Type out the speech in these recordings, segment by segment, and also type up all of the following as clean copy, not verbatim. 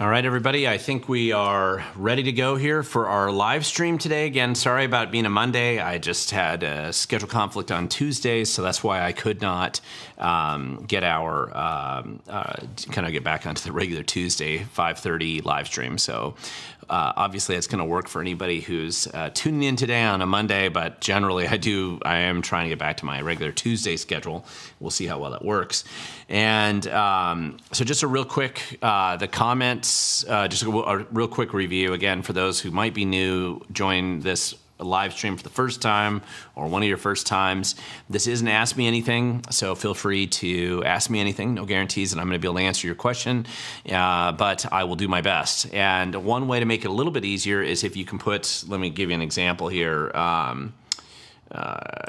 All right, everybody, I think we are ready to go here for our live stream today. Again, sorry about being a Monday. I just had a schedule conflict on Tuesdays, so that's why I could not get our get back onto the regular Tuesday 5:30 live stream. So obviously it's going to work for anybody who's tuning in today on a Monday, but generally I am trying to get back to my regular Tuesday schedule. We'll see how well that works. And so just a real quick, the comments, just a real quick review. Again, for those who might be new, join this live stream for the first time or one of your first times. This isn't Ask Me Anything, so feel free to ask me anything. No guarantees that I'm going to be able to answer your question, but I will do my best. And one way to make it a little bit easier is if you can put, let me give you an example here.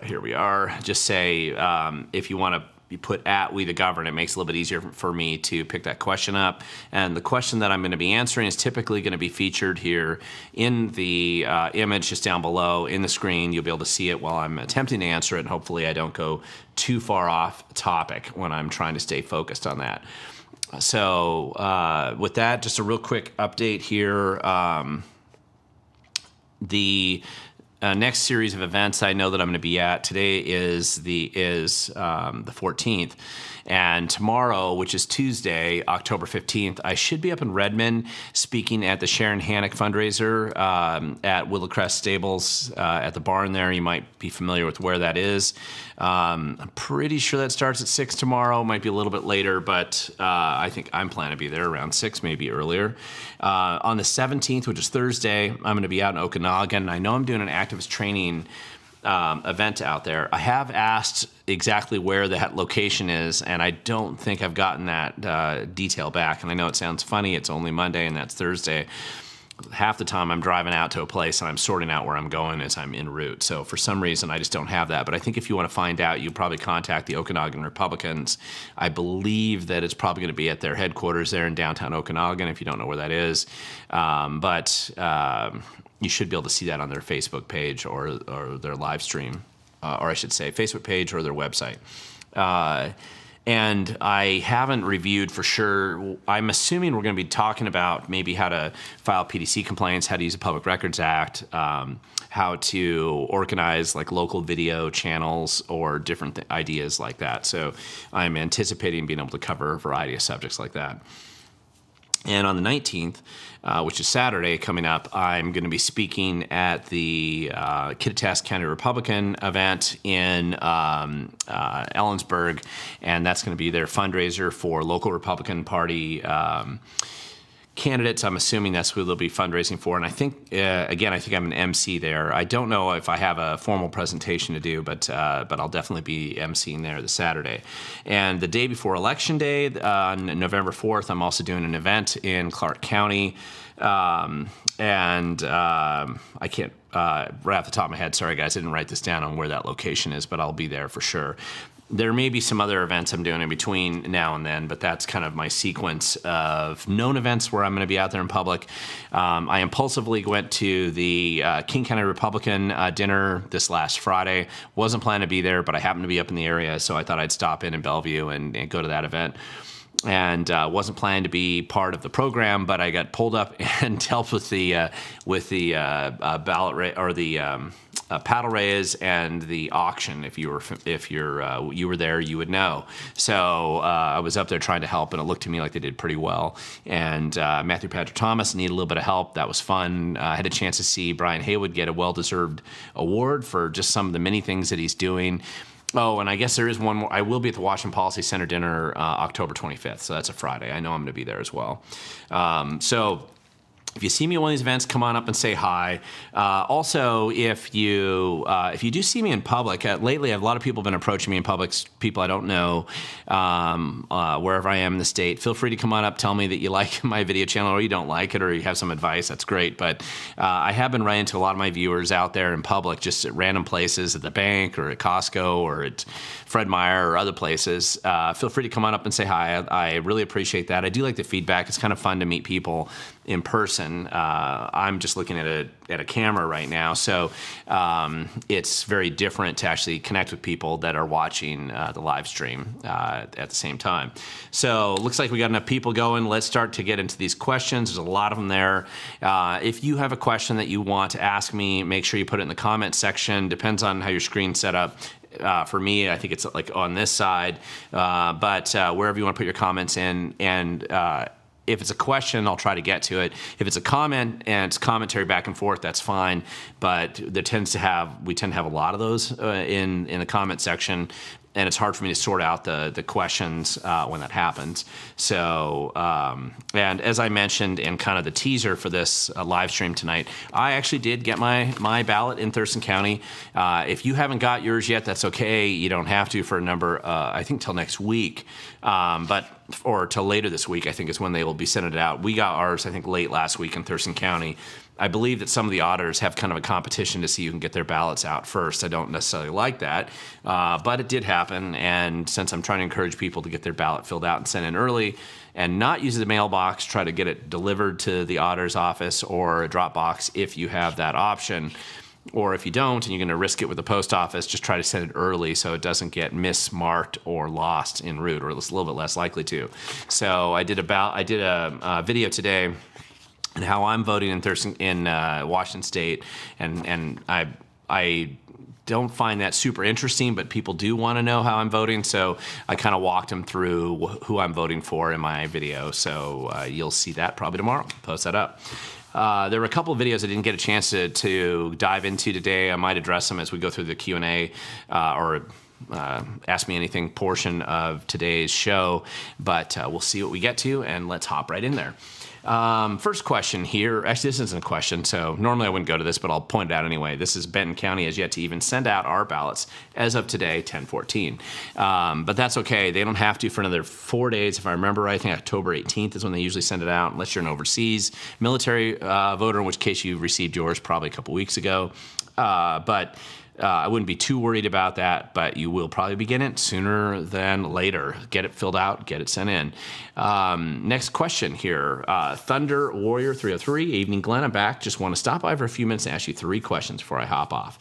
Here we are. Just say if you want to put at We the Govern, it makes it a little bit easier for me to pick that question up. And the question that I'm going to be answering is typically going to be featured here in the image just down below in the screen. You'll be able to see it while I'm attempting to answer it, and hopefully I don't go too far off topic when I'm trying to stay focused on that. So with that, just a real quick update here. The next series of events I know that I'm going to be at today is the 14th, and tomorrow, which is Tuesday, October 15th, I should be up in Redmond speaking at the Sharon Hannock fundraiser at Willowcrest Stables at the barn there. You might be familiar with where that is. I'm pretty sure that starts at 6 tomorrow. Might be a little bit later, but I think I'm planning to be there around 6, maybe earlier. On the 17th, which is Thursday, I'm going to be out in Okanagan. I know I'm doing an activist training event out there. I have asked exactly where that location is, and I don't think I've gotten that detail back. And I know it sounds funny. It's only Monday, and that's Thursday. Half the time I'm driving out to a place and I'm sorting out where I'm going as I'm en route. So for some reason, I just don't have that. But I think if you want to find out, you probably contact the Okanagan Republicans. I believe that it's probably going to be at their headquarters there in downtown Okanagan, if you don't know where that is. But you should be able to see that on their Facebook page or their live stream, or I should say Facebook page or their website. And I haven't reviewed for sure. I'm assuming we're going to be talking about maybe how to file PDC complaints, how to use the Public Records Act, how to organize like local video channels or different ideas like that. So I'm anticipating being able to cover a variety of subjects like that. And on the 19th, which is Saturday coming up, I'm going to be speaking at the Kittitas County Republican event in Ellensburg, and that's going to be their fundraiser for local Republican Party candidates. I'm assuming that's who they'll be fundraising for. And I think, again, I think I'm an MC there. I don't know if I have a formal presentation to do, but I'll definitely be MCing there this Saturday. And the day before Election Day, on November 4th, I'm also doing an event in Clark County. I can't, right off the top of my head, sorry guys, I didn't write this down on where that location is, but I'll be there for sure. There may be some other events I'm doing in between now and then, but that's kind of my sequence of known events where I'm going to be out there in public. I impulsively went to the King County Republican dinner this last Friday. Wasn't planning to be there, but I happened to be up in the area, so I thought I'd stop in Bellevue and go to that event. And wasn't planning to be part of the program, but I got pulled up and helped with the ballot or the paddle raise and the auction. If you were there, you would know. So I was up there trying to help, and it looked to me like they did pretty well. And Matthew Patrick Thomas needed a little bit of help. That was fun. I had a chance to see Brian Haywood get a well-deserved award for just some of the many things that he's doing. Oh, and I guess there is one more. I will be at the Washington Policy Center dinner October 25th, so that's a Friday. I know I'm going to be there as well. So if you see me at one of these events, come on up and say hi. Also, if you do see me in public, lately a lot of people have been approaching me in public, people I don't know, wherever I am in the state. Feel free to come on up, tell me that you like my video channel or you don't like it or you have some advice. That's great. But I have been running into a lot of my viewers out there in public, just at random places, at the bank or at Costco or at Fred Meyer or other places. Feel free to come on up and say hi. I really appreciate that. I do like the feedback. It's kind of fun to meet people in person. I'm just looking at a camera right now, so it's very different to actually connect with people that are watching the live stream at the same time. So looks like we got enough people going. Let's start to get into these questions. There's a lot of them there. If you have a question that you want to ask me, make sure you put it in the comment section. Depends on how your screen's set up. For me, I think it's like on this side, but wherever you want to put your comments in, and if it's a question, I'll try to get to it. If it's a comment and it's commentary back and forth, that's fine. But we tend to have a lot of those in the comment section, and it's hard for me to sort out the questions when that happens. So, and as I mentioned in kind of the teaser for this live stream tonight, I actually did get my ballot in Thurston County. If you haven't got yours yet, that's okay. You don't have to for a number, I think till next week, or till later this week, I think is when they will be sending it out. We got ours, I think, late last week in Thurston County. I believe that some of the Otters have kind of a competition to see who can get their ballots out first. I don't necessarily like that, but it did happen. And since I'm trying to encourage people to get their ballot filled out and sent in early and not use the mailbox, try to get it delivered to the Otters office or a Dropbox if you have that option. Or if you don't and you're going to risk it with the post office, just try to send it early so it doesn't get mismarked or lost en route, or it's a little bit less likely to. So I did a video today and how I'm voting in Washington State, and I don't find that super interesting, but people do want to know how I'm voting, so I kind of walked them through who I'm voting for in my video. So you'll see that probably tomorrow. Post that up. There were a couple of videos I didn't get a chance to dive into today. I might address them as we go through the Q&A or Ask Me Anything portion of today's show, but we'll see what we get to, and let's hop right in there. First question here. Actually, this isn't a question, so normally I wouldn't go to this, but I'll point it out anyway. This is Benton County has yet to even send out our ballots as of today, 10/14. But that's okay. They don't have to for another 4 days. If I remember right, I think October 18th is when they usually send it out, unless you're an overseas military voter, in which case you received yours probably a couple weeks ago. But I wouldn't be too worried about that, but you will probably begin it sooner than later. Get it filled out, get it sent in. Next question here. Thunder Warrior 303. Evening, Glenn. I'm back. Just want to stop by for a few minutes and ask you 3 questions before I hop off.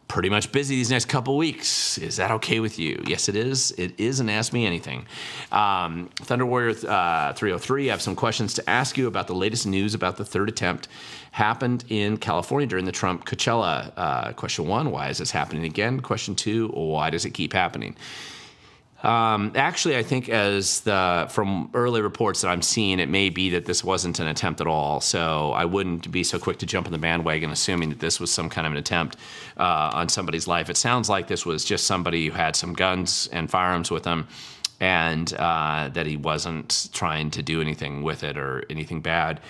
Pretty much busy these next couple weeks. Is that okay with you? Yes, it is. It is an Ask Me Anything. Thunder Warrior 303, I have some questions to ask you about the latest news about the third attempt happened in California during the Trump Coachella. Question 1, why is this happening again? Question 2, why does it keep happening? Actually, I think from early reports that I'm seeing, it may be that this wasn't an attempt at all. So I wouldn't be so quick to jump on the bandwagon assuming that this was some kind of an attempt on somebody's life. It sounds like this was just somebody who had some guns and firearms with him, and that he wasn't trying to do anything with it or anything bad,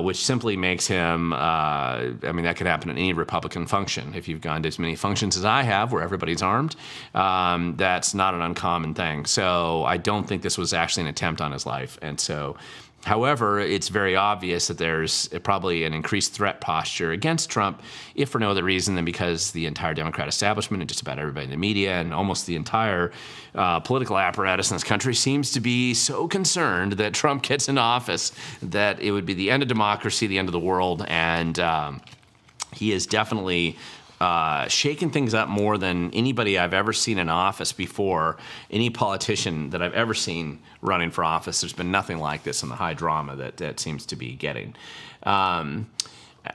which simply makes him, that could happen at any Republican function. If you've gone to as many functions as I have where everybody's armed, that's not an uncommon thing. So I don't think this was actually an attempt on his life. And so, however, it's very obvious that there's probably an increased threat posture against Trump, if for no other reason than because the entire Democrat establishment and just about everybody in the media and almost the entire political apparatus in this country seems to be so concerned that Trump gets into office that it would be the end of democracy, the end of the world, and he is definitely shaking things up more than anybody I've ever seen in office before, any politician that I've ever seen running for office. There's been nothing like this in the high drama that seems to be getting.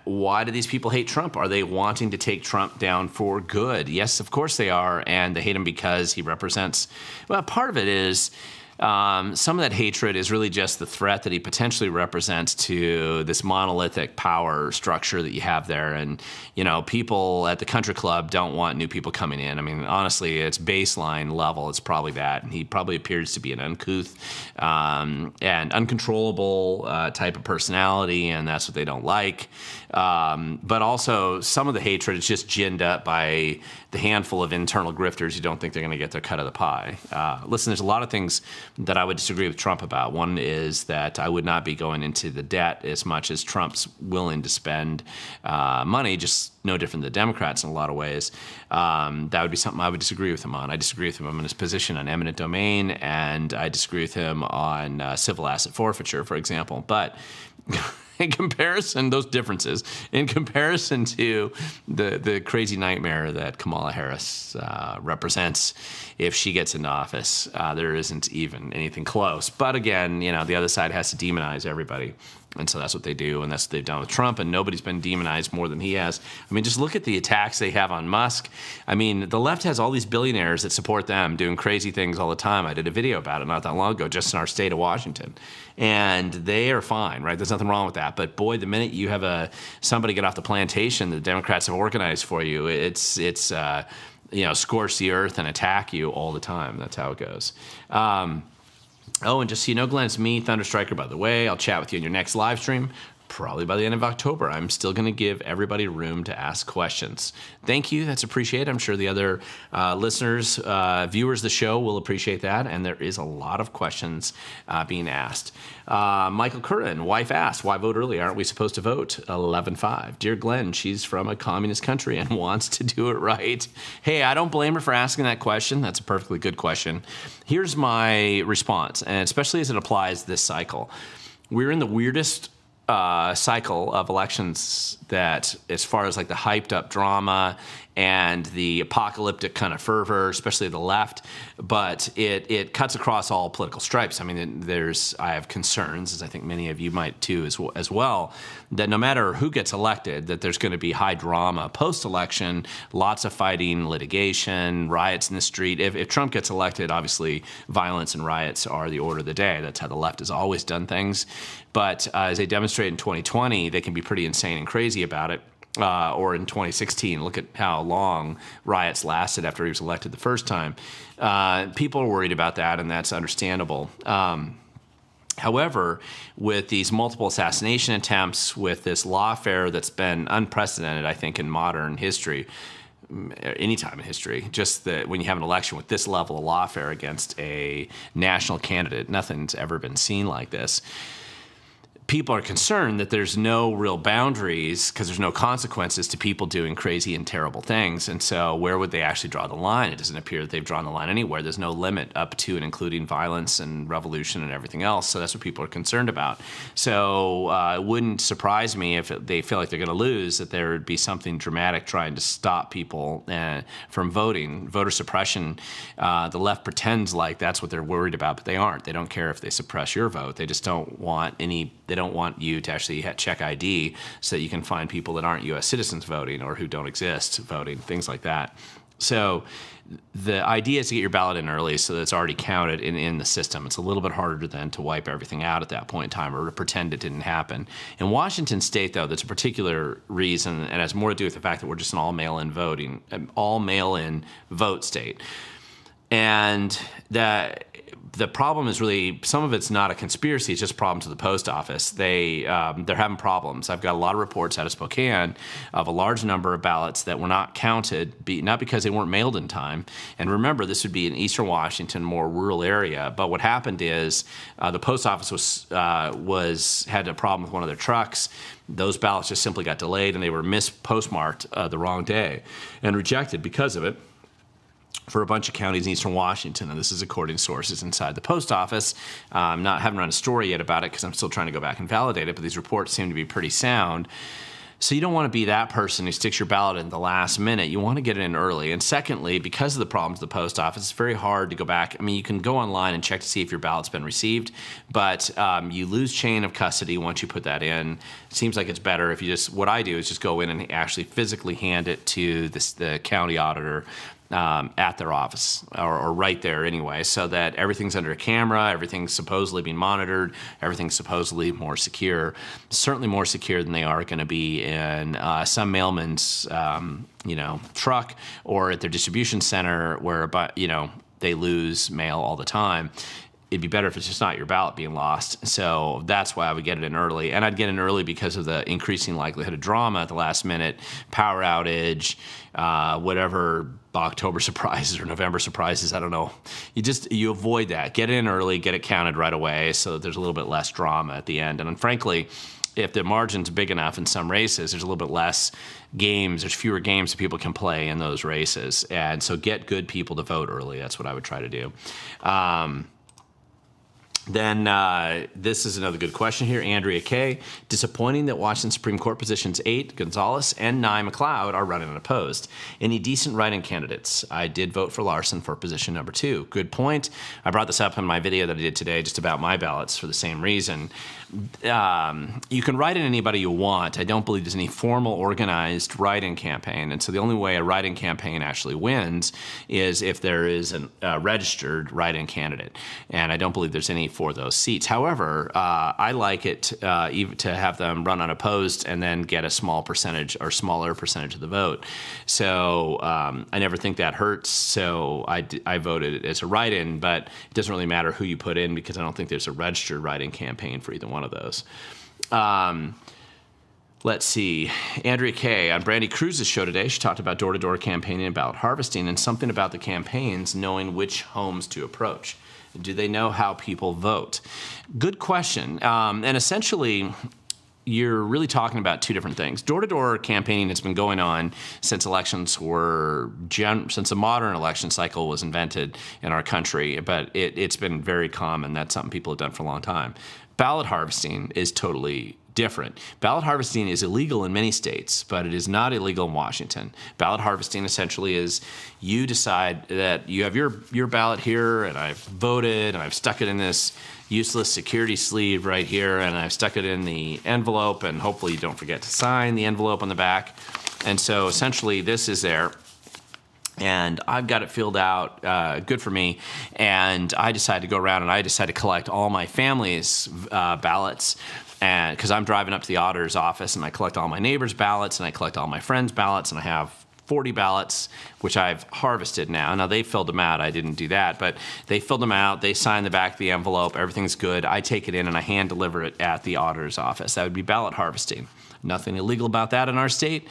Why do these people hate Trump? Are they wanting to take Trump down for good? Yes, of course they are, and they hate him because he represents, well, part of it is some of that hatred is really just the threat that he potentially represents to this monolithic power structure that you have there. And, people at the country club don't want new people coming in. I mean, honestly, it's baseline level. It's probably that. And he probably appears to be an uncouth and uncontrollable type of personality, and that's what they don't like. But also, some of the hatred is just ginned up by the handful of internal grifters who don't think they're going to get their cut of the pie. Listen, there's a lot of things that I would disagree with Trump about. One is that I would not be going into the debt as much as Trump's willing to spend money, just no different than the Democrats in a lot of ways. That would be something I would disagree with him on. I disagree with him on his position on eminent domain, and I disagree with him on civil asset forfeiture, for example. But in comparison, those differences, in comparison to the crazy nightmare that Kamala Harris represents if she gets into office, there isn't even anything close. But again, the other side has to demonize everybody. And so that's what they do, and that's what they've done with Trump, and nobody's been demonized more than he has. I mean, just look at the attacks they have on Musk. I mean, the left has all these billionaires that support them doing crazy things all the time. I did a video about it not that long ago, just in our state of Washington. And they are fine, right? There's nothing wrong with that. But boy, the minute you have somebody get off the plantation the Democrats have organized for you, it's scorch the earth and attack you all the time. That's how it goes. Oh, and just so you know, Glenn, it's me, Thunderstriker, by the way. I'll chat with you in your next live stream, probably by the end of October. I'm still going to give everybody room to ask questions. Thank you. That's appreciated. I'm sure the other listeners, viewers of the show will appreciate that. And there is a lot of questions being asked. Michael Curran, wife asked, why vote early? Aren't we supposed to vote? 11-5. Dear Glenn, she's from a communist country and wants to do it right. Hey, I don't blame her for asking that question. That's a perfectly good question. Here's my response, and especially as it applies this cycle. We're in the weirdest cycle of elections that, as far as like the hyped up drama and the apocalyptic kind of fervor, especially the left, but it cuts across all political stripes. I mean, I have concerns, as I think many of you might too as well, that no matter who gets elected, that there's going to be high drama post-election, lots of fighting, litigation, riots in the street. If Trump gets elected, obviously violence and riots are the order of the day. That's how the left has always done things. But as they demonstrated in 2020, they can be pretty insane and crazy about it. Or in 2016, look at how long riots lasted after he was elected the first time. People are worried about that, and that's understandable. However, with these multiple assassination attempts, with this lawfare that's been unprecedented, I think, in modern history, any time in history, just that when you have an election with this level of lawfare against a national candidate, nothing's ever been seen like this. People are concerned that there's no real boundaries because there's no consequences to people doing crazy and terrible things. And so where would they actually draw the line? It doesn't appear that they've drawn the line anywhere. There's no limit up to and including violence and revolution and everything else. So that's what people are concerned about. So it wouldn't surprise me if they feel like they're going to lose, that there would be something dramatic trying to stop people from voting. Voter suppression, the left pretends like that's what they're worried about, but they aren't. They don't care if they suppress your vote. They just don't want they don't want you to actually check ID so that you can find people that aren't U.S. citizens voting or who don't exist voting, things like that. So the idea is to get your ballot in early so that it's already counted in the system. It's a little bit harder then to wipe everything out at that point in time or to pretend it didn't happen. In Washington state, though, there's a particular reason, and it has more to do with the fact that we're just an all mail-in vote state. And the problem is really, some of it's not a conspiracy, it's just problems with the post office. They're having problems. I've got a lot of reports out of Spokane of a large number of ballots that were not counted, not because they weren't mailed in time. And remember, this would be in eastern Washington, more rural area. But what happened is the post office had a problem with one of their trucks. Those ballots just simply got delayed, and they were postmarked the wrong day and rejected because of it for a bunch of counties in eastern Washington, and this is according to sources inside the post office. Haven't run a story yet about it because I'm still trying to go back and validate it, but these reports seem to be pretty sound. So you don't want to be that person who sticks your ballot in the last minute. You want to get it in early. And secondly, because of the problems with the post office, it's very hard to go back. I mean, you can go online and check to see if your ballot's been received, but you lose chain of custody once you put that in. It seems like it's better if what I do is just go in and actually physically hand it to the county auditor at their office or right there anyway, so that everything's under a camera, everything's supposedly being monitored, everything's supposedly more secure, certainly more secure than they are going to be in some mailman's truck or at their distribution center where they lose mail all the time. It'd be better if it's just not your ballot being lost. So that's why I would get it in early. And I'd get in early because of the increasing likelihood of drama at the last minute, power outage, whatever October surprises or November surprises, I don't know. You avoid that. Get it in early, get it counted right away so that there's a little bit less drama at the end. And frankly, if the margin's big enough in some races, there's a little bit less games, there's fewer games that people can play in those races. And so get good people to vote early. That's what I would try to do. Then this is another good question here. Andrea K. Disappointing that Washington Supreme Court positions 8, Gonzalez, and 9, McLeod, are running unopposed. Any decent write-in candidates? I did vote for Larson for position number 2. Good point. I brought this up in my video that I did today just about my ballots for the same reason. You can write in anybody you want. I don't believe there's any formal organized write-in campaign. And so the only way a write-in campaign actually wins is if there is a registered write-in candidate. And I don't believe there's any for those seats. However, I like it even to have them run unopposed and then get a small percentage or smaller percentage of the vote. So I never think that hurts. So I voted as a write-in, but it doesn't really matter who you put in because I don't think there's a registered write-in campaign for either one of those. Let's see. Andrea K. on Brandy Cruz's show today, she talked about door-to-door campaigning and ballot harvesting and something about the campaigns knowing which homes to approach. Do they know how people vote? Good question. And essentially, you're really talking about two different things. Door-to-door campaigning has been going on since since the modern election cycle was invented in our country, but it's been very common. That's something people have done for a long time. Ballot harvesting is totally different. Ballot harvesting is illegal in many states, but it is not illegal in Washington. Ballot harvesting essentially is you decide that you have your ballot here, and I've voted, and I've stuck it in this useless security sleeve right here, and I've stuck it in the envelope, and hopefully you don't forget to sign the envelope on the back. And so essentially this is there. And I've got it filled out, good for me, and I decided to go around and I decided to collect all my family's ballots, and because I'm driving up to the Otters office and I collect all my neighbors' ballots and I collect all my friends' ballots, and I have 40 ballots, which I've harvested now. Now, they filled them out. I didn't do that, but they filled them out. They signed the back of the envelope. Everything's good. I take it in and I hand deliver it at the Otters office. That would be ballot harvesting. Nothing illegal about that in our state.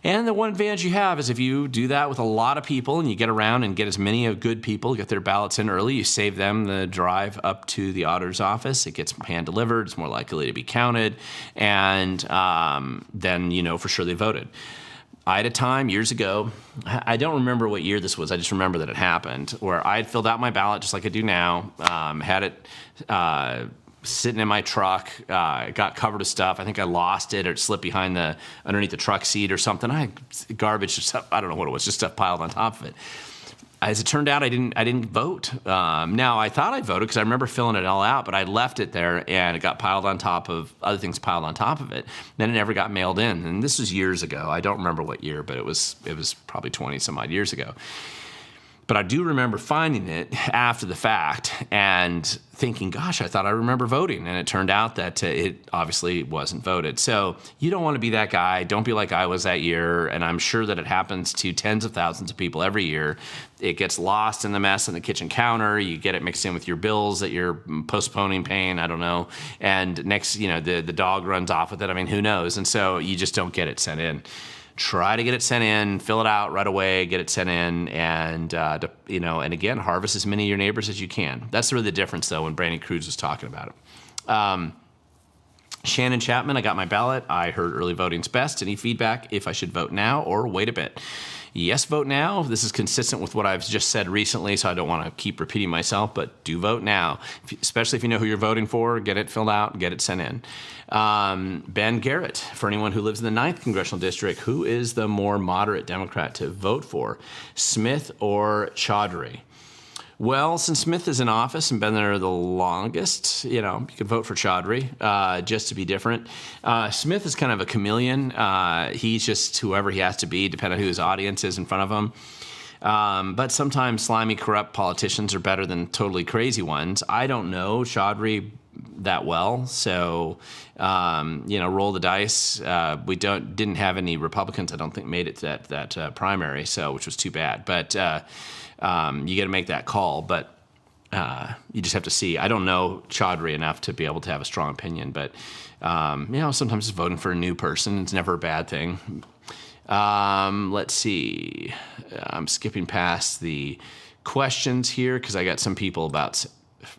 And the one advantage you have is if you do that with a lot of people and you get around and get as many good people, get their ballots in early, you save them the drive up to the Auditor's office. It gets hand-delivered. It's more likely to be counted. And then you know for sure they voted. I had a time years ago, I don't remember what year this was, I just remember that it happened, where I had filled out my ballot just like I do now, had it sitting in my truck, it got covered with stuff. I think I lost it or it slipped underneath the truck seat or something. I had garbage or stuff. I don't know what it was, just stuff piled on top of it. As it turned out, I didn't vote. Now, I thought I voted because I remember filling it all out, but I left it there and it got piled on top of other things piled on top of it. Then it never got mailed in. And this was years ago. I don't remember what year, but it was probably 20 some odd years ago. But I do remember finding it after the fact and thinking, gosh, I thought I remember voting. And it turned out that it obviously wasn't voted. So you don't want to be that guy. Don't be like I was that year. And I'm sure that it happens to tens of thousands of people every year. It gets lost in the mess on the kitchen counter. You get it mixed in with your bills that you're postponing paying. I don't know. And next, the dog runs off with it. I mean, who knows? And so you just don't get it sent in. Try to get it sent in, fill it out right away, get it sent in, and and again, harvest as many of your neighbors as you can. That's really the difference, though, when Brandy Cruz was talking about it. Shannon Chapman, I got my ballot. I heard early voting's best. Any feedback if I should vote now or wait a bit? Yes, vote now. This is consistent with what I've just said recently, so I don't want to keep repeating myself, but do vote now. Especially if you know who you're voting for, get it filled out, get it sent in. Ben Garrett, for anyone who lives in the 9th Congressional District, who is the more moderate Democrat to vote for, Smith or Chaudhry? Well, since Smith is in office and been there the longest, you can vote for Chaudhry just to be different. Smith is kind of a chameleon. He's just whoever he has to be, depending on who his audience is in front of him. But sometimes slimy, corrupt politicians are better than totally crazy ones. I don't know Chaudhry that well, so roll the dice. We didn't have any Republicans, I don't think, made it to that primary, which was too bad. But you got to make that call, but you just have to see. I don't know Chaudhry enough to be able to have a strong opinion, but sometimes just voting for a new person, it's never a bad thing. Let's see. I'm skipping past the questions here because I got some people about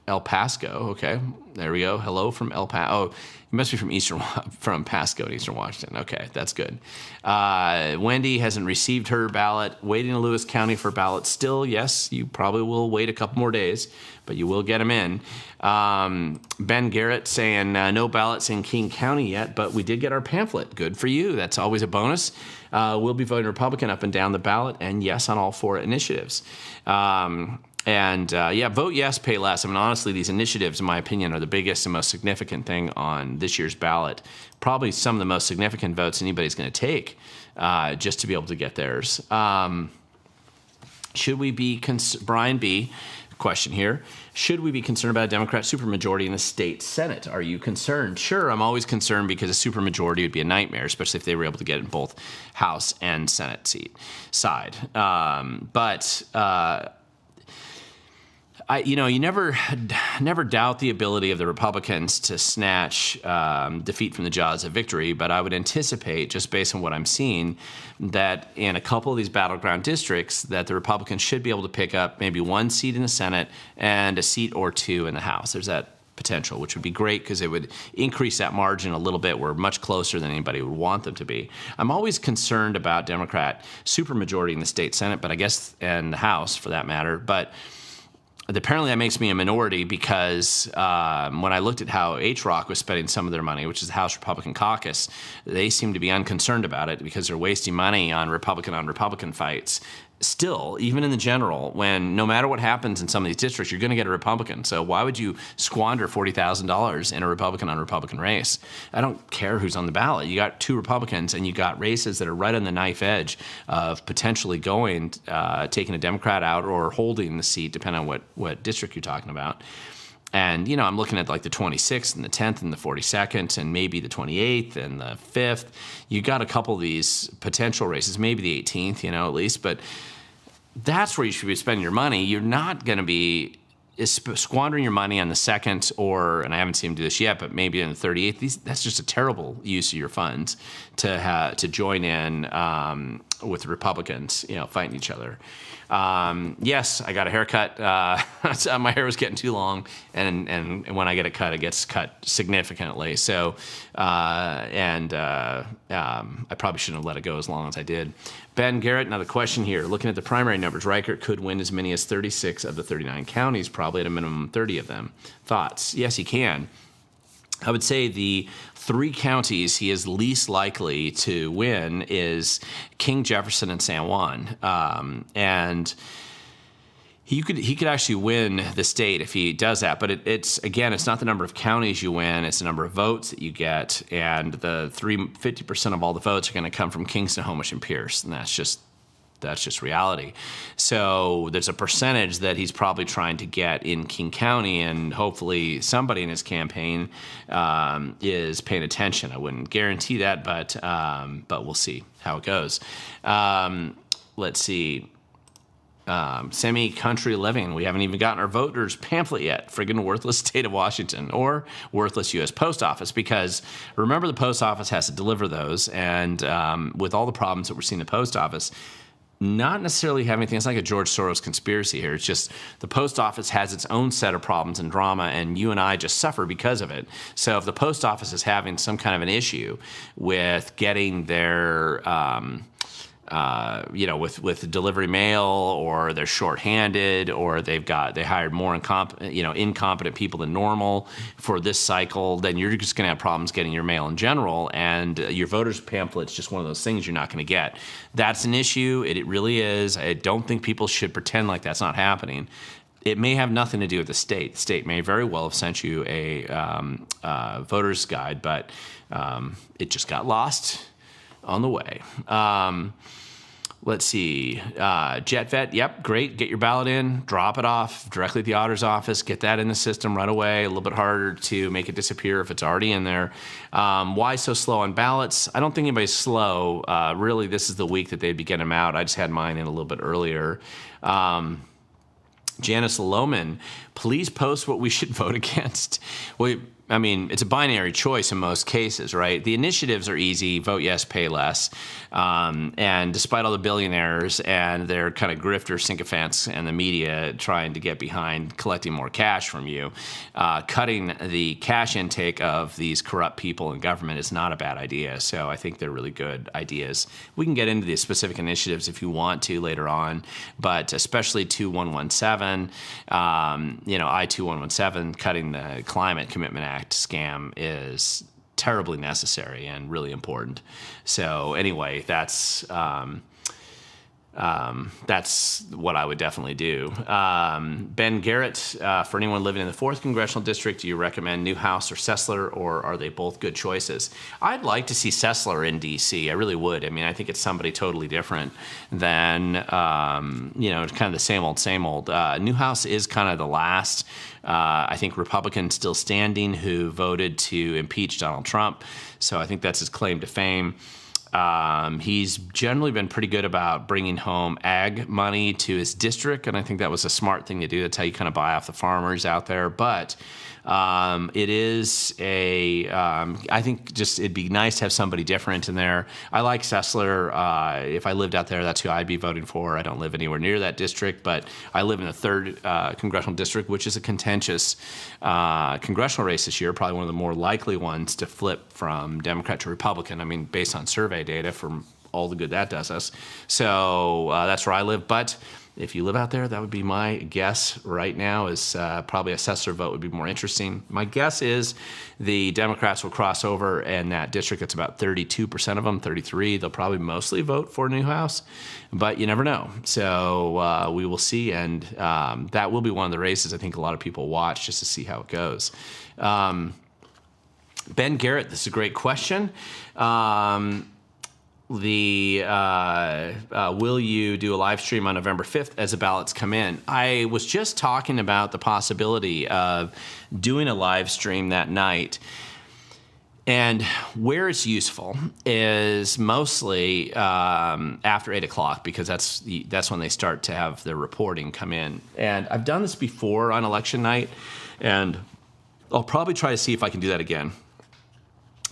El Pasco. Okay, there we go. Hello from El Pasco. Oh, you must be from Pasco in Eastern Washington. Okay, that's good. Wendy hasn't received her ballot. Waiting in Lewis County for ballot still. Yes, you probably will wait a couple more days, but you will get them in. Ben Garrett saying no ballots in King County yet, but we did get our pamphlet. Good for you. That's always a bonus. We'll be voting Republican up and down the ballot, and yes on all 4 initiatives. Vote yes, pay less. I mean, honestly, these initiatives, in my opinion, are the biggest and most significant thing on this year's ballot. Probably some of the most significant votes anybody's going to take just to be able to get theirs. Should we be, Brian B., question here, should we be concerned about a Democrat supermajority in the state Senate? Are you concerned? Sure, I'm always concerned because a supermajority would be a nightmare, especially if they were able to get in both House and Senate side. You never doubt the ability of the Republicans to snatch defeat from the jaws of victory, but I would anticipate, just based on what I'm seeing, that in a couple of these battleground districts, that the Republicans should be able to pick up maybe 1 seat in the Senate and a seat or 2 in the House. There's that potential, which would be great because it would increase that margin a little bit. We're much closer than anybody would want them to be. I'm always concerned about Democrat supermajority in the state Senate, but I guess, and the House for that matter, but apparently that makes me a minority because when I looked at how HROC was spending some of their money, which is the House Republican Caucus, they seem to be unconcerned about it because they're wasting money on Republican fights. Still, even in the general, when no matter what happens in some of these districts, you're going to get a Republican. So why would you squander $40,000 in a Republican race? I don't care who's on the ballot. You got 2 Republicans, and you got races that are right on the knife edge of potentially taking a Democrat out or holding the seat, depending on what district you're talking about. And, I'm looking at like the 26th and the 10th and the 42nd and maybe the 28th and the 5th. You got a couple of these potential races, maybe the 18th, at least. But that's where you should be spending your money. You're not going to be squandering your money on the 2nd and I haven't seen him do this yet, but maybe in the 38th. That's just a terrible use of your funds to join in with the Republicans, fighting each other. Yes, I got a haircut. My hair was getting too long, and when I get it cut, it gets cut significantly. So, I probably shouldn't have let it go as long as I did. Ben Garrett, another question here. Looking at the primary numbers, Reichert could win as many as 36 of the 39 counties, probably at a minimum 30 of them. Thoughts? Yes, he can. I would say the 3 counties he is least likely to win is King, Jefferson, and San Juan. And he could actually win the state if he does that. But it's not the number of counties you win, it's the number of votes that you get. And the 50% of all the votes are going to come from Kingston, Homish, and Pierce. And that's just reality. So there's a percentage that he's probably trying to get in King County, and hopefully somebody in his campaign is paying attention. I wouldn't guarantee that, but we'll see how it goes. Let's see. Semi-country living. We haven't even gotten our voters pamphlet yet. Friggin' worthless state of Washington, or worthless U.S. Post Office, because remember the post office has to deliver those, and with all the problems that we're seeing in the post office, not necessarily have anything. It's like a George Soros conspiracy here. It's just the post office has its own set of problems and drama, and you and I just suffer because of it. So if the post office is having some kind of an issue with getting their with delivery mail, or they're shorthanded, or they hired more incompetent people than normal for this cycle, then you're just going to have problems getting your mail in general, and your voters pamphlet's just one of those things you're not going to get. That's an issue. It really is. I don't think people should pretend like that's not happening. It may have nothing to do with the state. The state may very well have sent you a voter's guide, but it just got lost on the way. Let's see. Jet Vet, yep, great. Get your ballot in, drop it off directly at the Otters office, get that in the system right away. A little bit harder to make it disappear if it's already in there. Why so slow on ballots? I don't think anybody's slow. Really, this is the week that they'd be getting them out. I just had mine in a little bit earlier. Janicelomman, please post what we should vote against. Well, I mean, it's a binary choice in most cases, right? The initiatives are easy: vote yes, pay less. And despite all the billionaires and their kind of grifter sycophants and the media trying to get behind collecting more cash from you, cutting the cash intake of these corrupt people in government is not a bad idea. So I think they're really good ideas. We can get into the specific initiatives if you want to later on, but especially 2117, I-2117, cutting the Climate Commitment Act scam is terribly necessary and really important. So anyway, that's what I would definitely do. Ben Garrett, for anyone living in the 4th Congressional District, do you recommend Newhouse or Sessler, or are they both good choices? I'd like to see Sessler in D.C. I really would. I mean, I think it's somebody totally different than, kind of the same old. Newhouse is kind of the last, I think, Republican still standing who voted to impeach Donald Trump. So I think that's his claim to fame. He's generally been pretty good about bringing home ag money to his district, and I think that was a smart thing to do. That's how you kind of buy off the farmers out there. But it is I think just it'd be nice to have somebody different in there. I like Sessler. If I lived out there, that's who I'd be voting for. I don't live anywhere near that district, but I live in the 3rd Congressional District, which is a contentious congressional race this year, probably one of the more likely ones to flip from Democrat to Republican. I mean, based on survey data from all the good that does us. So that's where I live. But if you live out there, that would be my guess right now, is probably a Sessler vote would be more interesting. My guess is the Democrats will cross over in that district. It's about 32% of them, 33. They'll probably mostly vote for Newhouse, but you never know. So we will see, and that will be one of the races I think a lot of people watch just to see how it goes. Ben Garrett, this is a great question. Will you do a live stream on November 5th as the ballots come in? I was just talking about the possibility of doing a live stream that night. And where it's useful is mostly after 8 o'clock, because that's when they start to have their reporting come in. And I've done this before on election night, and I'll probably try to see if I can do that again.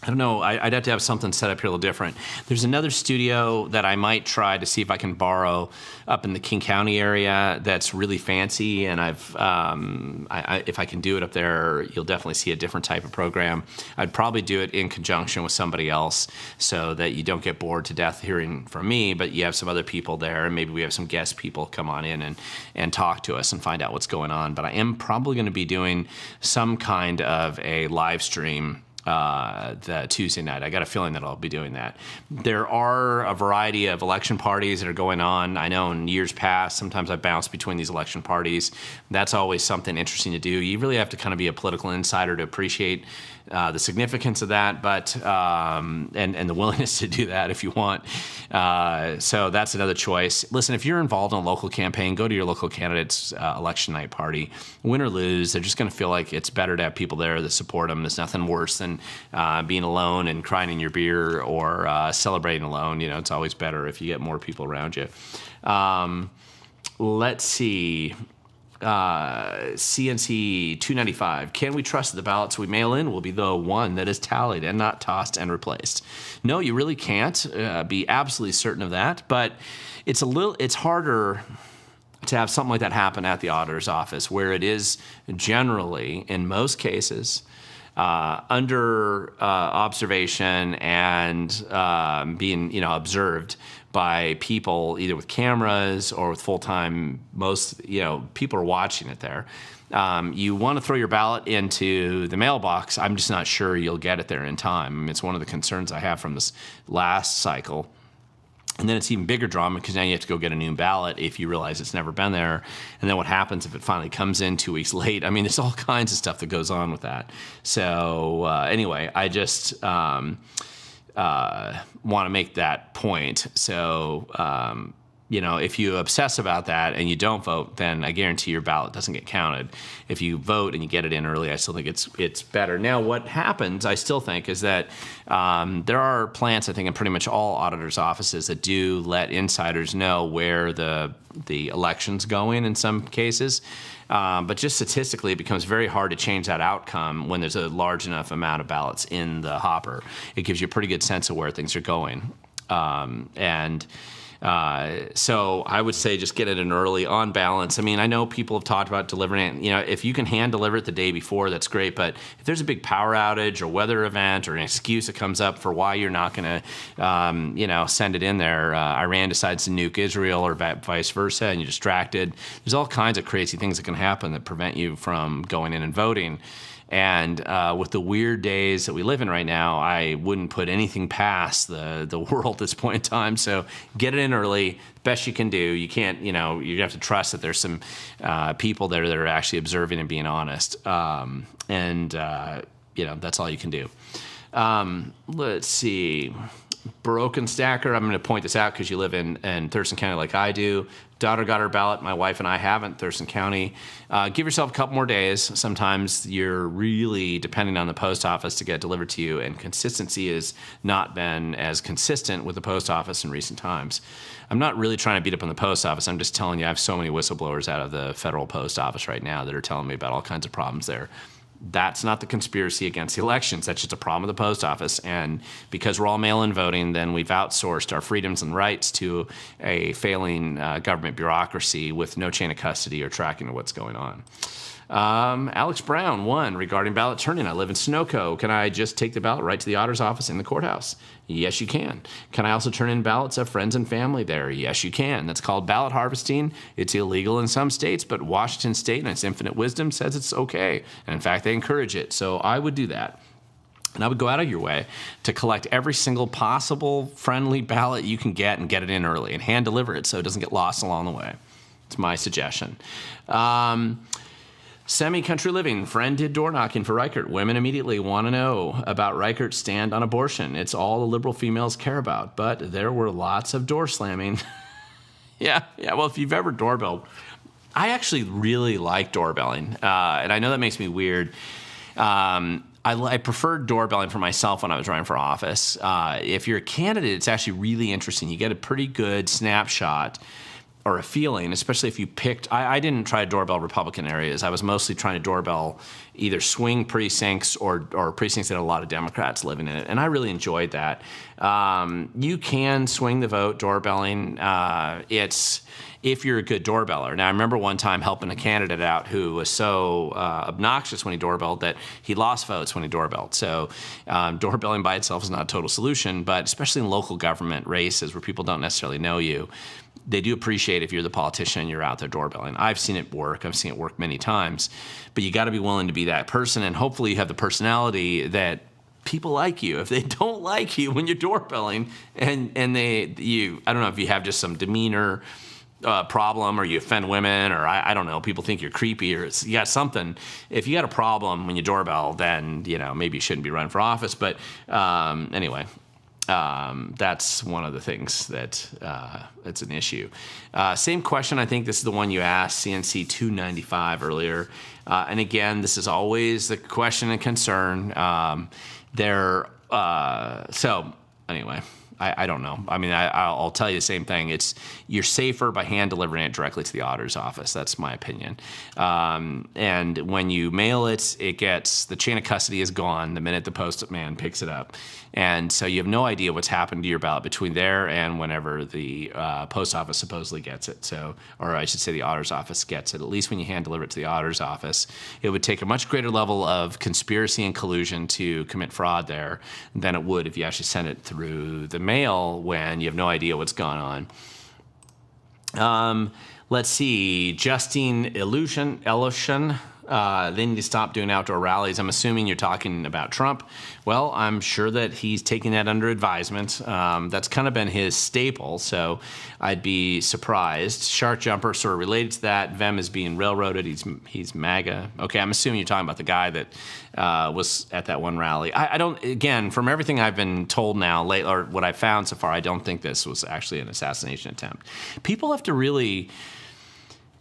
I don't know. I'd have to have something set up here a little different. There's another studio that I might try to see if I can borrow up in the King County area that's really fancy, and if I can do it up there, you'll definitely see a different type of program. I'd probably do it in conjunction with somebody else so that you don't get bored to death hearing from me, but you have some other people there, and maybe we have some guest people come on in and talk to us and find out what's going on. But I am probably going to be doing some kind of a live stream the Tuesday night. I got a feeling that I'll be doing that. There are a variety of election parties that are going on. I know in years past, sometimes I bounce between these election parties. That's always something interesting to do. You really have to kind of be a political insider to appreciate the significance of that, but and the willingness to do that if you want. So that's another choice. Listen, if you're involved in a local campaign, go to your local candidate's election night party. Win or lose, they're just going to feel like it's better to have people there that support them. There's nothing worse than being alone and crying in your beer or celebrating alone. You know, it's always better if you get more people around you. Let's see. CNC 295. Can we trust that the ballots we mail in will be the one that is tallied and not tossed and replaced? No, you really can't be absolutely certain of that, but it's harder to have something like that happen at the auditor's office, where it is generally, in most cases, under observation and being observed by people either with cameras or with full-time. Most people are watching it there. You want to throw your ballot into the mailbox. I'm just not sure you'll get it there in time. I mean, it's one of the concerns I have from this last cycle. And then it's even bigger drama because now you have to go get a new ballot if you realize it's never been there. And then what happens if it finally comes in 2 weeks late? I mean, there's all kinds of stuff that goes on with that. So anyway, I just want to make that point. So if you obsess about that and you don't vote, then I guarantee your ballot doesn't get counted. If you vote and you get it in early, I still think it's better. Now, what happens, I still think, is that there are plants, I think, in pretty much all auditors' offices that do let insiders know where the election's going in some cases. But just statistically, it becomes very hard to change that outcome when there's a large enough amount of ballots in the hopper. It gives you a pretty good sense of where things are going. So I would say just get it in early on balance. I mean, I know people have talked about delivering it. If you can hand deliver it the day before, that's great. But if there's a big power outage or weather event or an excuse that comes up for why you're not going to, send it in there, Iran decides to nuke Israel or vice versa, and you're distracted. There's all kinds of crazy things that can happen that prevent you from going in and voting. And with the weird days that we live in right now, I wouldn't put anything past the world at this point in time. So get it in early, best you can do. You can't, you have to trust that there's some people there that are actually observing and being honest. That's all you can do. Let's see. Broken Stacker, I'm going to point this out because you live in Thurston County like I do. Daughter got her ballot. My wife and I haven't. Thurston County. Give yourself a couple more days. Sometimes you're really depending on the post office to get delivered to you, and consistency has not been as consistent with the post office in recent times. I'm not really trying to beat up on the post office. I'm just telling you I have so many whistleblowers out of the federal post office right now that are telling me about all kinds of problems there. That's not the conspiracy against the elections. That's just a problem with the post office. And because we're all mail-in voting, then we've outsourced our freedoms and rights to a failing government bureaucracy with no chain of custody or tracking of what's going on. Alex Brown, regarding ballot turn-in. I live in Sunoco. Can I just take the ballot right to the Otters office in the courthouse? Yes, you can. Can I also turn in ballots of friends and family there? Yes, you can. That's called ballot harvesting. It's illegal in some states, but Washington State, in its infinite wisdom, says it's okay. And in fact, they encourage it. So I would do that. And I would go out of your way to collect every single possible friendly ballot you can get and get it in early and hand deliver it so it doesn't get lost along the way. It's my suggestion. Semi-country living. Friend did door knocking for Reichert. Women immediately want to know about Reichert's stand on abortion. It's all the liberal females care about. But there were lots of door slamming. Yeah. Well, if you've ever doorbelled, I actually really like doorbelling. And I know that makes me weird. I preferred doorbelling for myself when I was running for office. If you're a candidate, it's actually really interesting. You get a pretty good snapshot or a feeling, especially if you picked. I didn't try to doorbell Republican areas. I was mostly trying to doorbell either swing precincts or precincts that had a lot of Democrats living in it, and I really enjoyed that. You can swing the vote doorbelling. It's if you're a good doorbeller. Now, I remember one time helping a candidate out who was so obnoxious when he doorbelled that he lost votes when he doorbelled. So doorbelling by itself is not a total solution, but especially in local government races where people don't necessarily know you, they do appreciate if you're the politician and you're out there doorbelling. I've seen it work. I've seen it work many times. But you got to be willing to be that person, and hopefully you have the personality that people like you. If they don't like you when you're doorbelling and I don't know if you have just some demeanor problem or you offend women or I don't know, people think you're creepy or you got something. If you got a problem when you doorbell, then, maybe you shouldn't be running for office. But anyway. That's one of the things that it's an issue. Same question. I think this is the one you asked, CNC 295 earlier. And again, this is always the question and concern. So anyway, I don't know. I mean, I'll tell you the same thing. You're safer by hand delivering it directly to the auditor's office. That's my opinion. And when you mail it, the chain of custody is gone the minute the postman picks it up. And so you have no idea what's happened to your ballot between there and whenever the post office supposedly gets it. Or I should say the auditor's office gets it. At least when you hand deliver it to the auditor's office, it would take a much greater level of conspiracy and collusion to commit fraud there than it would if you actually sent it through the mail when you have no idea what's gone on. Let's see. Justine Illusion. They need to stop doing outdoor rallies. I'm assuming you're talking about Trump. Well, I'm sure that he's taking that under advisement. That's kind of been his staple, so I'd be surprised. Shark Jumper, sort of related to that. Vem is being railroaded. He's MAGA. Okay, I'm assuming you're talking about the guy that was at that one rally. I don't, again, from everything I've been told now, or what I've found so far, I don't think this was actually an assassination attempt. People have to really,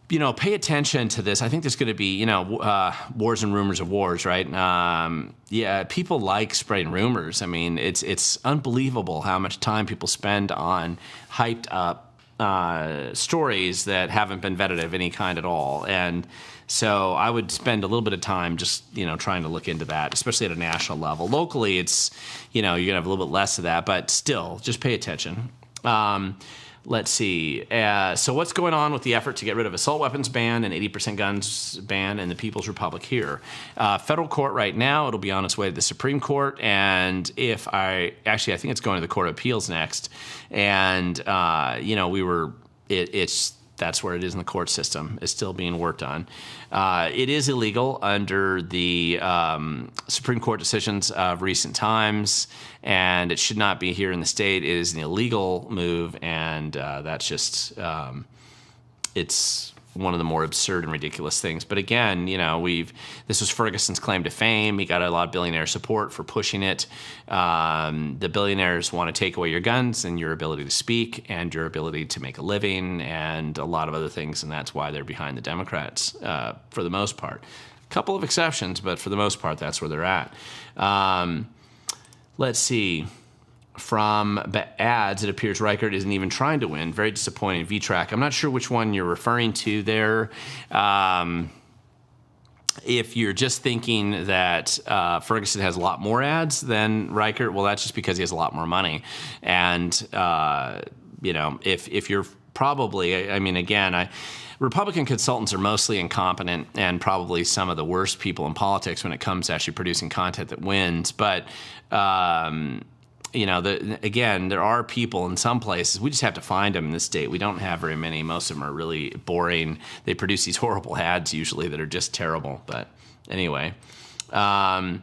pay attention to this. I think there's going to be, wars and rumors of wars, right? People like spreading rumors. I mean, it's unbelievable how much time people spend on hyped up stories that haven't been vetted of any kind at all. And so I would spend a little bit of time just, trying to look into that, especially at a national level. Locally, it's, you're going to have a little bit less of that, but still, just pay attention. Let's see. So what's going on with the effort to get rid of assault weapons ban and 80% guns ban in the People's Republic here? Federal court right now, it'll be on its way to the Supreme Court. And I think it's going to the Court of Appeals next. And, that's where it is in the court system. It's still being worked on. It is illegal under the Supreme Court decisions of recent times, and it should not be here in the state. It is an illegal move, and that's just it's one of the more absurd and ridiculous things. But again, this was Ferguson's claim to fame. He got a lot of billionaire support for pushing it. The billionaires want to take away your guns and your ability to speak and your ability to make a living and a lot of other things, and that's why they're behind the Democrats for the most part. A couple of exceptions, but for the most part, that's where they're at. Let's see. From ads, it appears Reichert isn't even trying to win. Very disappointing. VTrack. I'm not sure which one you're referring to there. If you're just thinking that Ferguson has a lot more ads than Reichert, well, that's just because he has a lot more money. And, if you're probably, Republican consultants are mostly incompetent and probably some of the worst people in politics when it comes to actually producing content that wins. But, there are people in some places. We just have to find them in this state. We don't have very many. Most of them are really boring. They produce these horrible ads usually that are just terrible. But anyway, Nesara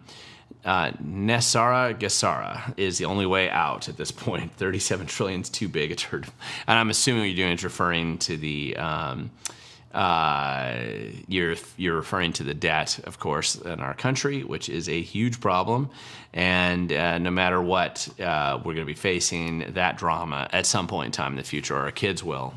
Gesara is the only way out at this point. 37 trillion is too big a turd. And I'm assuming what you're doing is referring to the you're referring to the debt, of course, in our country, which is a huge problem. And no matter what, we're going to be facing that drama at some point in time in the future, or our kids will,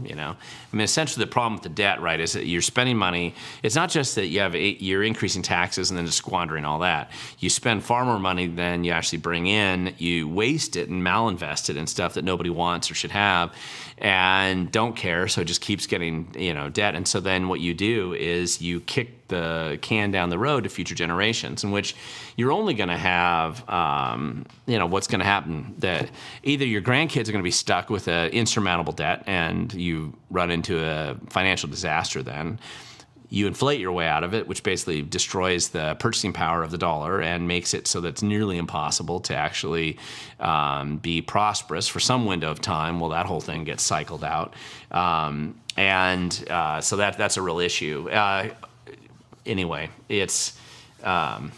essentially the problem with the debt, right, is that you're spending money. It's not just that you're increasing taxes and then just squandering all that. You spend far more money than you actually bring in. You waste it and malinvest it in stuff that nobody wants or should have and don't care, so it just keeps getting, debt. And so then what you do is you kick the can down the road to future generations, in which you're only going to have, what's going to happen, that either your grandkids are going to be stuck with an insurmountable debt and you run into a financial disaster then. You inflate your way out of it, which basically destroys the purchasing power of the dollar and makes it so that it's nearly impossible to actually be prosperous for some window of time. Well, that whole thing gets cycled out. So that's a real issue. Anyway, it's that's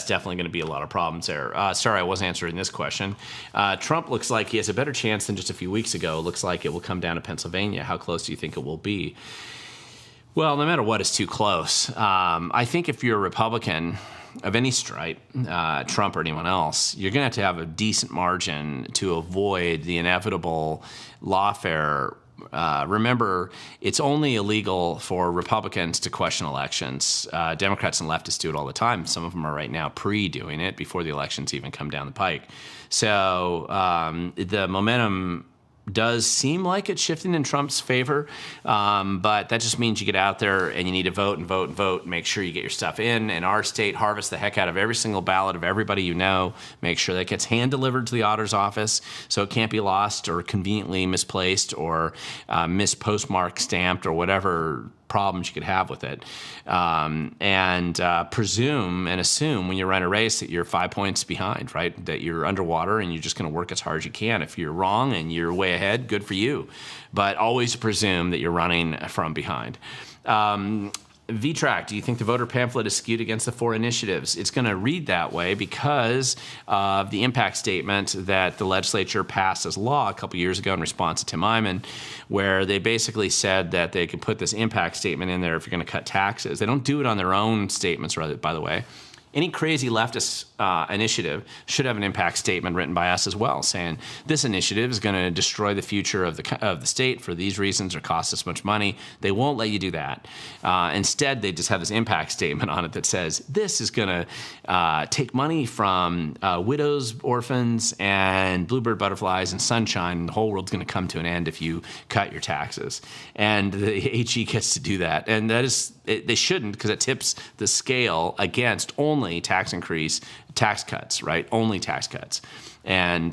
definitely going to be a lot of problems there. Sorry, I wasn't answering this question. Trump looks like he has a better chance than just a few weeks ago. Looks like it will come down to Pennsylvania. How close do you think it will be? Well, no matter what, it's too close. I think if you're a Republican of any stripe, Trump or anyone else, you're going to have a decent margin to avoid the inevitable lawfare. Remember, it's only illegal for Republicans to question elections. Democrats and leftists do it all the time. Some of them are right now pre-doing it before the elections even come down the pike. So the momentum does seem like it's shifting in Trump's favor, but that just means you get out there and you need to vote and vote and vote and make sure you get your stuff in. In our state, harvest the heck out of every single ballot of everybody you know. Make sure that gets hand-delivered to the Otters office so it can't be lost or conveniently misplaced or mispostmark stamped or whatever problems you could have with it. Presume and assume when you run a race that you're 5 points behind, right? That you're underwater and you're just going to work as hard as you can. If you're wrong and you're way ahead, good for you. But always presume that you're running from behind. VTrack, do you think the voter pamphlet is skewed against the 4 initiatives? It's going to read that way because of the impact statement that the legislature passed as law a couple years ago in response to Tim Eyman, where they basically said that they could put this impact statement in there if you're going to cut taxes. They don't do it on their own statements, by the way. Any crazy leftist initiative should have an impact statement written by us as well, saying this initiative is going to destroy the future of the state for these reasons or cost us much money. They won't let you do that. Instead, they just have this impact statement on it that says this is going to take money from widows, orphans, and bluebird butterflies and sunshine. And the whole world's going to come to an end if you cut your taxes. And the AG gets to do that. And that is, they shouldn't, because it tips the scale against only tax cuts, right? Only tax cuts, and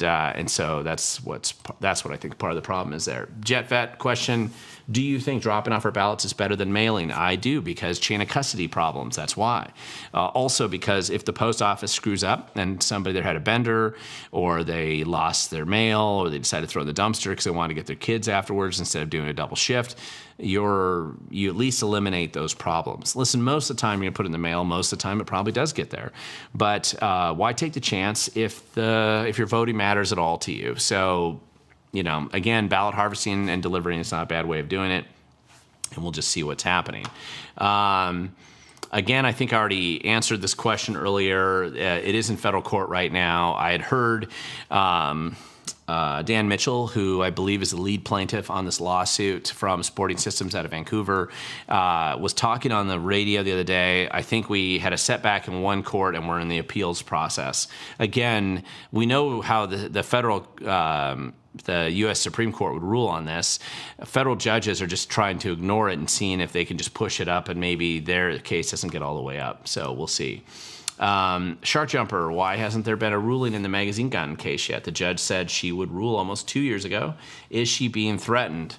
so that's what I think part of the problem is there. JetVet question: do you think dropping off our ballots is better than mailing? I do, because chain of custody problems. That's why. Also, because if the post office screws up and somebody there had a bender, or they lost their mail, or they decided to throw it in the dumpster because they wanted to get their kids afterwards instead of doing a double shift, you at least eliminate those problems. Listen, most of the time you're going to put it in the mail. Most of the time it probably does get there. But why take the chance if your voting matters at all to you? So, again, ballot harvesting and delivering is not a bad way of doing it, and we'll just see what's happening. Again, I think I already answered this question earlier. It is in federal court right now. I had heard Dan Mitchell, who I believe is the lead plaintiff on this lawsuit from Sporting Systems out of Vancouver, was talking on the radio the other day. I think we had a setback in one court and we're in the appeals process. Again, we know how the federal the U.S. Supreme Court would rule on this. Federal judges are just trying to ignore it and seeing if they can just push it up, and maybe their case doesn't get all the way up. So we'll see. Shark Jumper, why hasn't there been a ruling in the magazine gun case yet? The judge said she would rule almost 2 years ago. Is she being threatened?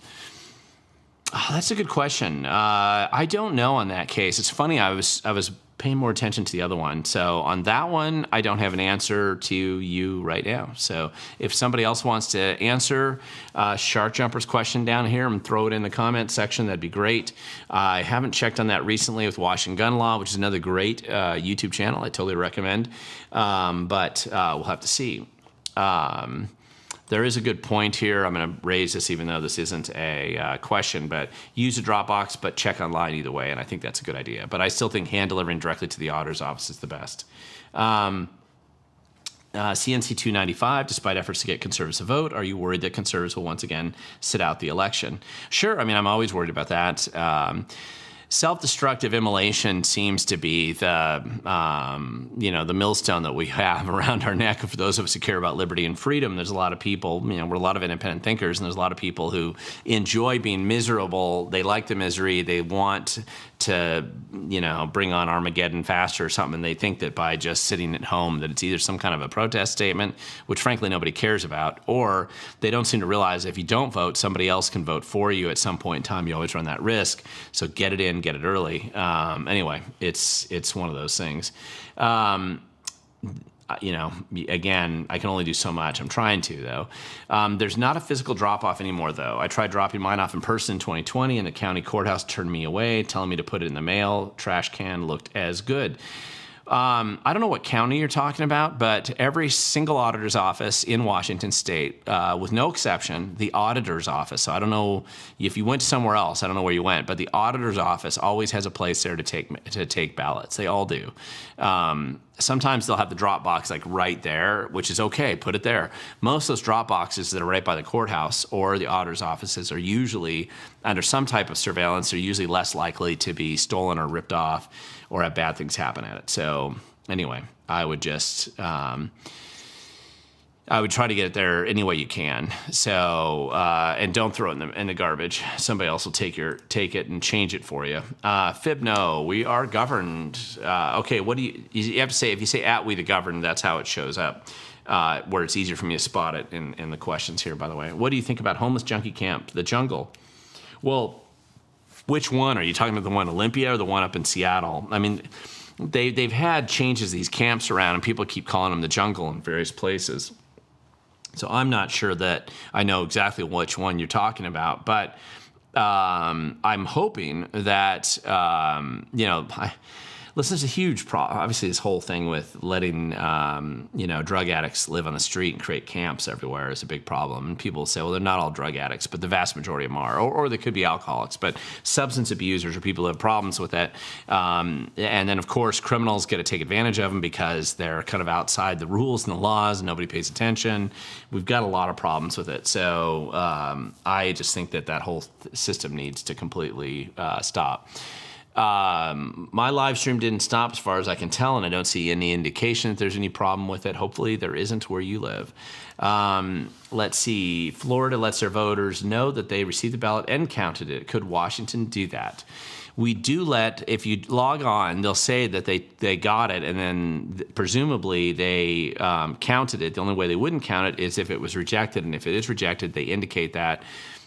Oh, that's a good question. I don't know on that case. It's funny, I was paying more attention to the other one. So on that one, I don't have an answer to you right now. So if somebody else wants to answer Shark Jumper's question down here and throw it in the comment section, that'd be great. I haven't checked on that recently with Washington Gun Law, which is another great YouTube channel I totally recommend. But we'll have to see. There is a good point here. I'm going to raise this even though this isn't a question, but use a Dropbox, but check online either way, and I think that's a good idea. But I still think hand delivering directly to the Otters office is the best. CNC 295, despite efforts to get conservatives to vote, are you worried that conservatives will once again sit out the election? Sure. I mean, I'm always worried about that. Self-destructive immolation seems to be the millstone that we have around our neck for those of us who care about liberty and freedom. There's a lot of people, we're a lot of independent thinkers, and there's a lot of people who enjoy being miserable. They like the misery. They want to, bring on Armageddon faster or something. And they think that by just sitting at home that it's either some kind of a protest statement, which frankly nobody cares about, or they don't seem to realize if you don't vote, somebody else can vote for you at some point in time. You always run that risk. So get it in, get it early. Anyway, it's one of those things. Again, I can only do so much. I'm trying to, though. There's not a physical drop-off anymore, though. I tried dropping mine off in person in 2020, and the county courthouse turned me away, telling me to put it in the mail. Trash can looked as good. I don't know what county you're talking about, but every single auditor's office in Washington State, with no exception, the auditor's office. So I don't know if you went somewhere else. I don't know where you went, but the auditor's office always has a place there to take ballots. They all do. Sometimes they'll have the Dropbox like right there, which is okay. Put it there. Most of those Dropboxes that are right by the courthouse or the auditor's offices are usually under some type of surveillance. They're usually less likely to be stolen or ripped off or have bad things happen at it. So anyway, I would just I would try to get it there any way you can. So and don't throw it in the garbage. Somebody else will take it and change it for you. Fibno, we are governed. Okay, what do you have to say? If you say at we the governed, that's how it shows up. Where it's easier for me to spot it in the questions here, by the way. What do you think about homeless junkie camp, the jungle? Well, which one? Are you talking about the one in Olympia or the one up in Seattle? I mean, they've had changes, these camps around, and people keep calling them the jungle in various places. So I'm not sure that I know exactly which one you're talking about, but I'm hoping that, listen, there's a huge problem. Obviously, this whole thing with letting, drug addicts live on the street and create camps everywhere is a big problem. And people say, well, they're not all drug addicts, but the vast majority of them are. Or they could be alcoholics, but substance abusers or people who have problems with it. And then, of course, criminals get to take advantage of them because they're kind of outside the rules and the laws and nobody pays attention. We've got a lot of problems with it. So I just think that whole system needs to completely stop. My live stream didn't stop as far as I can tell, and I don't see any indication that there's any problem with it. Hopefully there isn't where you live. Let's see. Florida lets their voters know that they received the ballot and counted it. Could Washington do that? We do if you log on, they'll say that they got it, and then presumably they counted it. The only way they wouldn't count it is if it was rejected, and if it is rejected, they indicate that.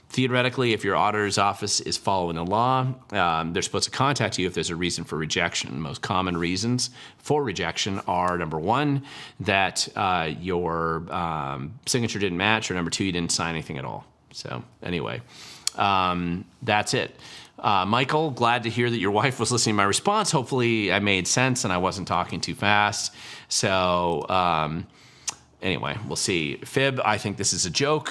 Theoretically, if your auditor's office is following the law, they're supposed to contact you if there's a reason for rejection. Most common reasons for rejection are, number one, that your signature didn't match, or number two, you didn't sign anything at all. So anyway, that's it. Michael, glad to hear that your wife was listening to my response. Hopefully I made sense and I wasn't talking too fast. So anyway, we'll see. Fib, I think this is a joke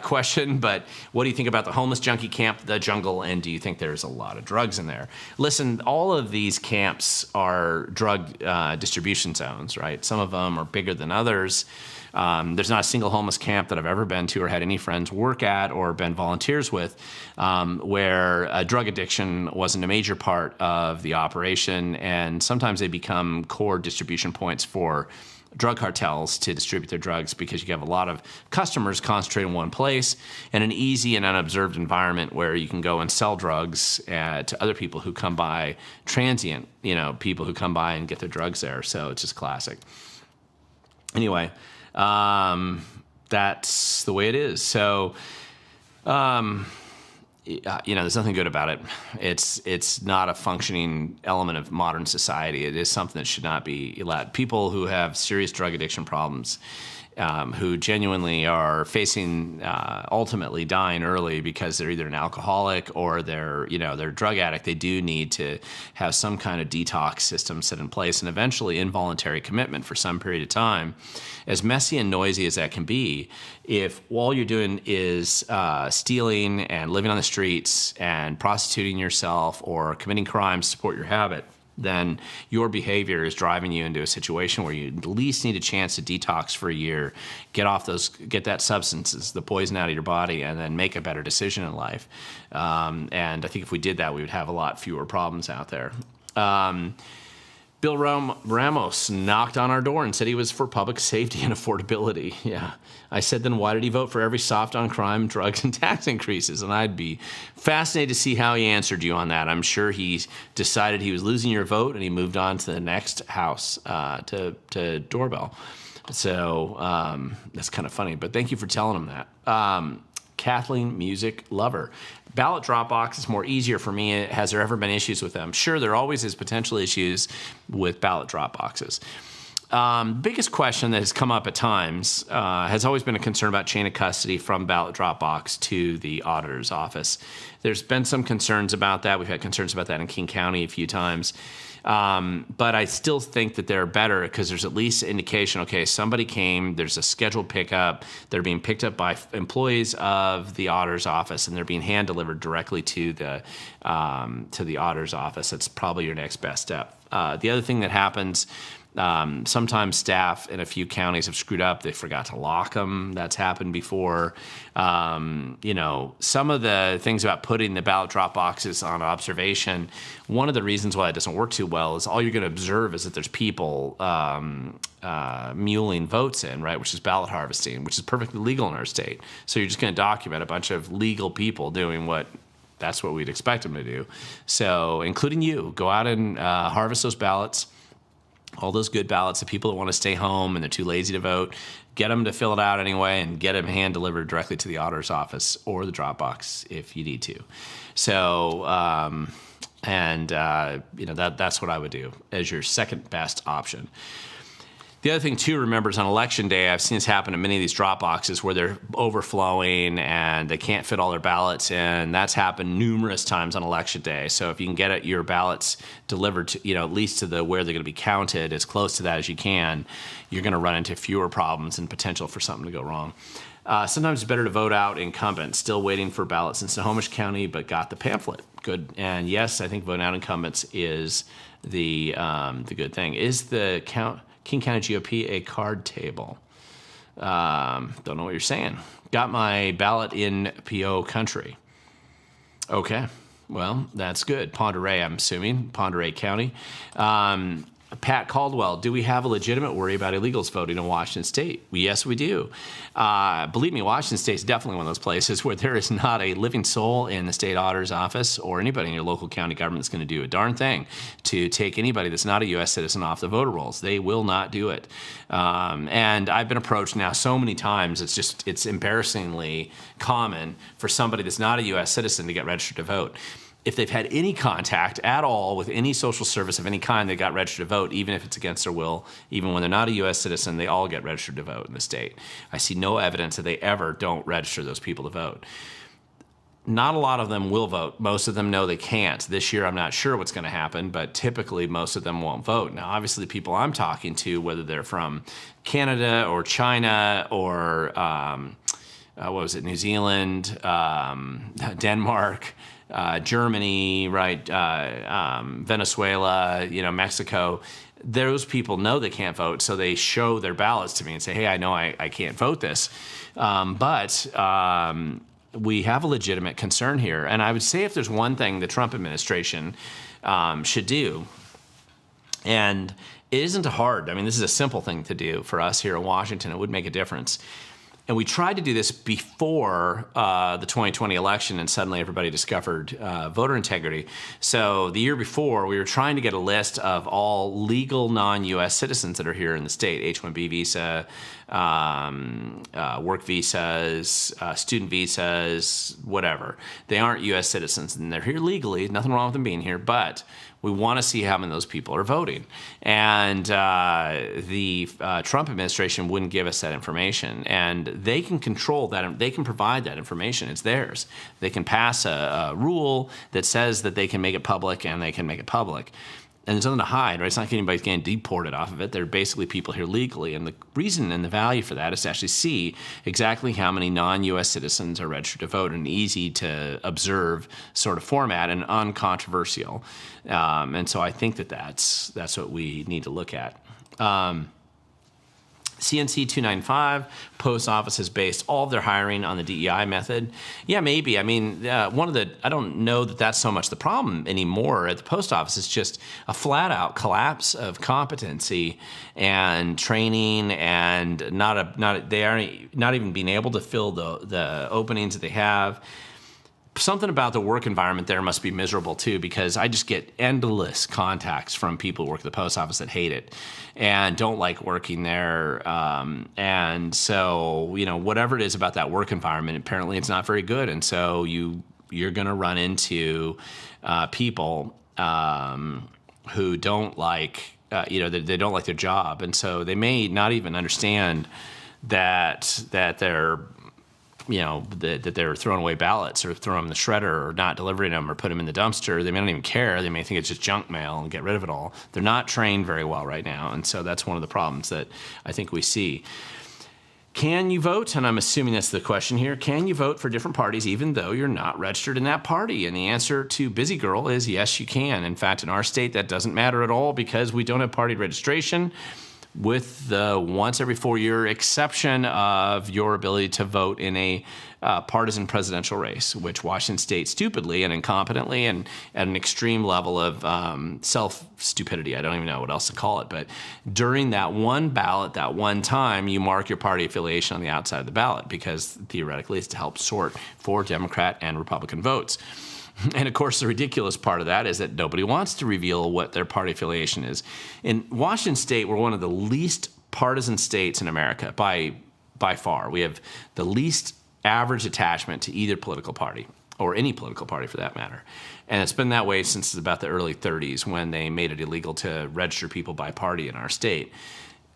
question, but what do you think about the homeless junkie camp, the jungle, and do you think there's a lot of drugs in there? Listen, all of these camps are drug distribution zones, right? Some of them are bigger than others. There's not a single homeless camp that I've ever been to or had any friends work at or been volunteers with where drug addiction wasn't a major part of the operation, and sometimes they become core distribution points for drug cartels to distribute their drugs because you have a lot of customers concentrated in one place and an easy and unobserved environment where you can go and sell drugs to other people who come by, transient, people who come by and get their drugs there. So it's just classic. Anyway, that's the way it is. So, there's nothing good about it. It's not a functioning element of modern society. It is something that should not be allowed. People who have serious drug addiction problems, who genuinely are facing ultimately dying early because they're either an alcoholic or they're a drug addict, they do need to have some kind of detox system set in place and eventually involuntary commitment for some period of time. As messy and noisy as that can be, if all you're doing is stealing and living on the streets and prostituting yourself or committing crimes to support your habit, then your behavior is driving you into a situation where you at least need a chance to detox for a year, get that substances, the poison out of your body, and then make a better decision in life. And I think if we did that, we would have a lot fewer problems out there. Bill Ramos knocked on our door and said he was for public safety and affordability. Yeah. I said, then why did he vote for every soft on crime, drugs, and tax increases? And I'd be fascinated to see how he answered you on that. I'm sure he decided he was losing your vote and he moved on to the next house to doorbell. So that's kind of funny, but thank you for telling him that. Kathleen, music lover. Ballot Dropbox is more easier for me. Has there ever been issues with them? Sure, there always is potential issues with ballot Dropboxes. Biggest question that has come up at times has always been a concern about chain of custody from ballot Dropbox to the auditor's office. There's been some concerns about that. We've had concerns about that in King County a few times. But I still think that they're better because there's at least indication, okay, somebody came, there's a scheduled pickup, they're being picked up by employees of the auditor's office, and they're being hand-delivered directly to the auditor's office. That's probably your next best step. The other thing that happens, sometimes staff in a few counties have screwed up. They forgot to lock them. That's happened before. Some of the things about putting the ballot drop boxes on observation, one of the reasons why it doesn't work too well is all you're going to observe is that there's people muling votes in, right, which is ballot harvesting, which is perfectly legal in our state. So you're just going to document a bunch of legal people doing that's what we'd expect them to do. So including you, go out and harvest those ballots. All those good ballots, the people that want to stay home and they're too lazy to vote, get them to fill it out anyway and get them hand-delivered directly to the auditor's office or the Dropbox if you need to. So, that's what I would do as your second best option. The other thing, too, remember, is on Election Day, I've seen this happen in many of these drop boxes where they're overflowing and they can't fit all their ballots in. That's happened numerous times on Election Day. So if you can get your ballots delivered to, at least to where they're going to be counted, as close to that as you can, you're going to run into fewer problems and potential for something to go wrong. Sometimes it's better to vote out incumbents. Still waiting for ballots in Snohomish County, but got the pamphlet. Good. And yes, I think voting out incumbents is the good thing. Is the King County GOP a card table? Don't know what you're saying. Got my ballot in PO country. Okay. Well, that's good. Pend Oreille, I'm assuming. Pend Oreille County. Pat Caldwell, do we have a legitimate worry about illegals voting in Washington State? Well, yes, we do. Believe me, Washington State is definitely one of those places where there is not a living soul in the state auditor's office or anybody in your local county government that's going to do a darn thing to take anybody that's not a U.S. citizen off the voter rolls. They will not do it. And I've been approached now so many times, it's embarrassingly common for somebody that's not a U.S. citizen to get registered to vote. If they've had any contact at all with any social service of any kind, they got registered to vote, even if it's against their will. Even when they're not a U.S. citizen, they all get registered to vote in the state. I see no evidence that they ever don't register those people to vote. Not a lot of them will vote. Most of them know they can't. This year, I'm not sure what's going to happen, but typically most of them won't vote. Now, obviously, the people I'm talking to, whether they're from Canada or China or New Zealand, Denmark, Germany, right, Venezuela, Mexico, those people know they can't vote, so they show their ballots to me and say, hey, I know I can't vote this. But we have a legitimate concern here. And I would say if there's one thing the Trump administration should do, and it isn't hard. I mean, this is a simple thing to do for us here in Washington. It would make a difference. And we tried to do this before the 2020 election, and suddenly everybody discovered voter integrity. So the year before, we were trying to get a list of all legal non-U.S. citizens that are here in the state, H-1B visa, work visas, student visas, whatever. They aren't U.S. citizens, and they're here legally. Nothing wrong with them being here, but we want to see how many of those people are voting. And the Trump administration wouldn't give us that information. And they can control that. They can provide that information. It's theirs. They can pass a rule that says that they can make it public, and they can make it public. And there's nothing to hide, right? It's not like anybody's getting deported off of it. They're basically people here legally. And the reason and the value for that is to actually see exactly how many non-U.S. citizens are registered to vote in an easy-to-observe sort of format and uncontroversial. And so I think that's what we need to look at. CNC 295, post office has based all of their hiring on the DEI method. Yeah, maybe. I mean, I don't know that that's so much the problem anymore at the post office. It's just a flat out collapse of competency and training, and they aren't not even being able to fill the openings that they have. Something about the work environment there must be miserable too, because I just get endless contacts from people who work at the post office that hate it and don't like working there. And so, whatever it is about that work environment, apparently it's not very good. And so you're going to run into people who don't like, they don't like their job. And so they may not even understand that they're, that they're throwing away ballots or throwing them in the shredder or not delivering them or put them in the dumpster. They may not even care. They may think it's just junk mail and get rid of it all. They're not trained very well right now, and so that's one of the problems that I think we see. Can you vote? And I'm assuming that's the question here. Can you vote for different parties even though you're not registered in that party? And the answer to Busy Girl is yes, you can. In fact, in our state, that doesn't matter at all because we don't have party registration, with the once every 4-year exception of your ability to vote in a partisan presidential race, which Washington State stupidly and incompetently and at an extreme level of self-stupidity, I don't even know what else to call it, but during that one ballot, that one time, you mark your party affiliation on the outside of the ballot because theoretically it's to help sort for Democrat and Republican votes. And, of course, the ridiculous part of that is that nobody wants to reveal what their party affiliation is. In Washington State, we're one of the least partisan states in America by far. We have the least average attachment to either political party, or any political party for that matter. And it's been that way since about the early 30s when they made it illegal to register people by party in our state.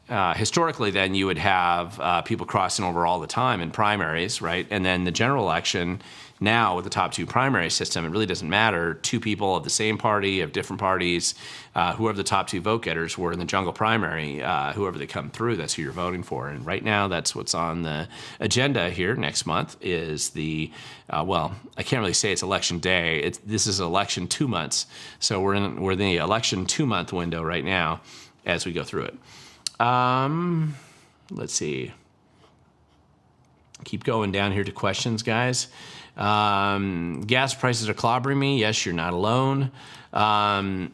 historically, then you would have people crossing over all the time in primaries, right? And then the general election, now with the top two primary system, it really doesn't matter. Two people of the same party, of different parties, whoever the top two vote getters were in the jungle primary, whoever they come through, that's who you're voting for. And right now, that's what's on the agenda here next month is the, well, I can't really say it's election day. This is election 2 months. So we're in the election 2-month window right now as we go through it. Let's see. Keep going down here to questions, guys. Gas prices are clobbering me. Yes, you're not alone.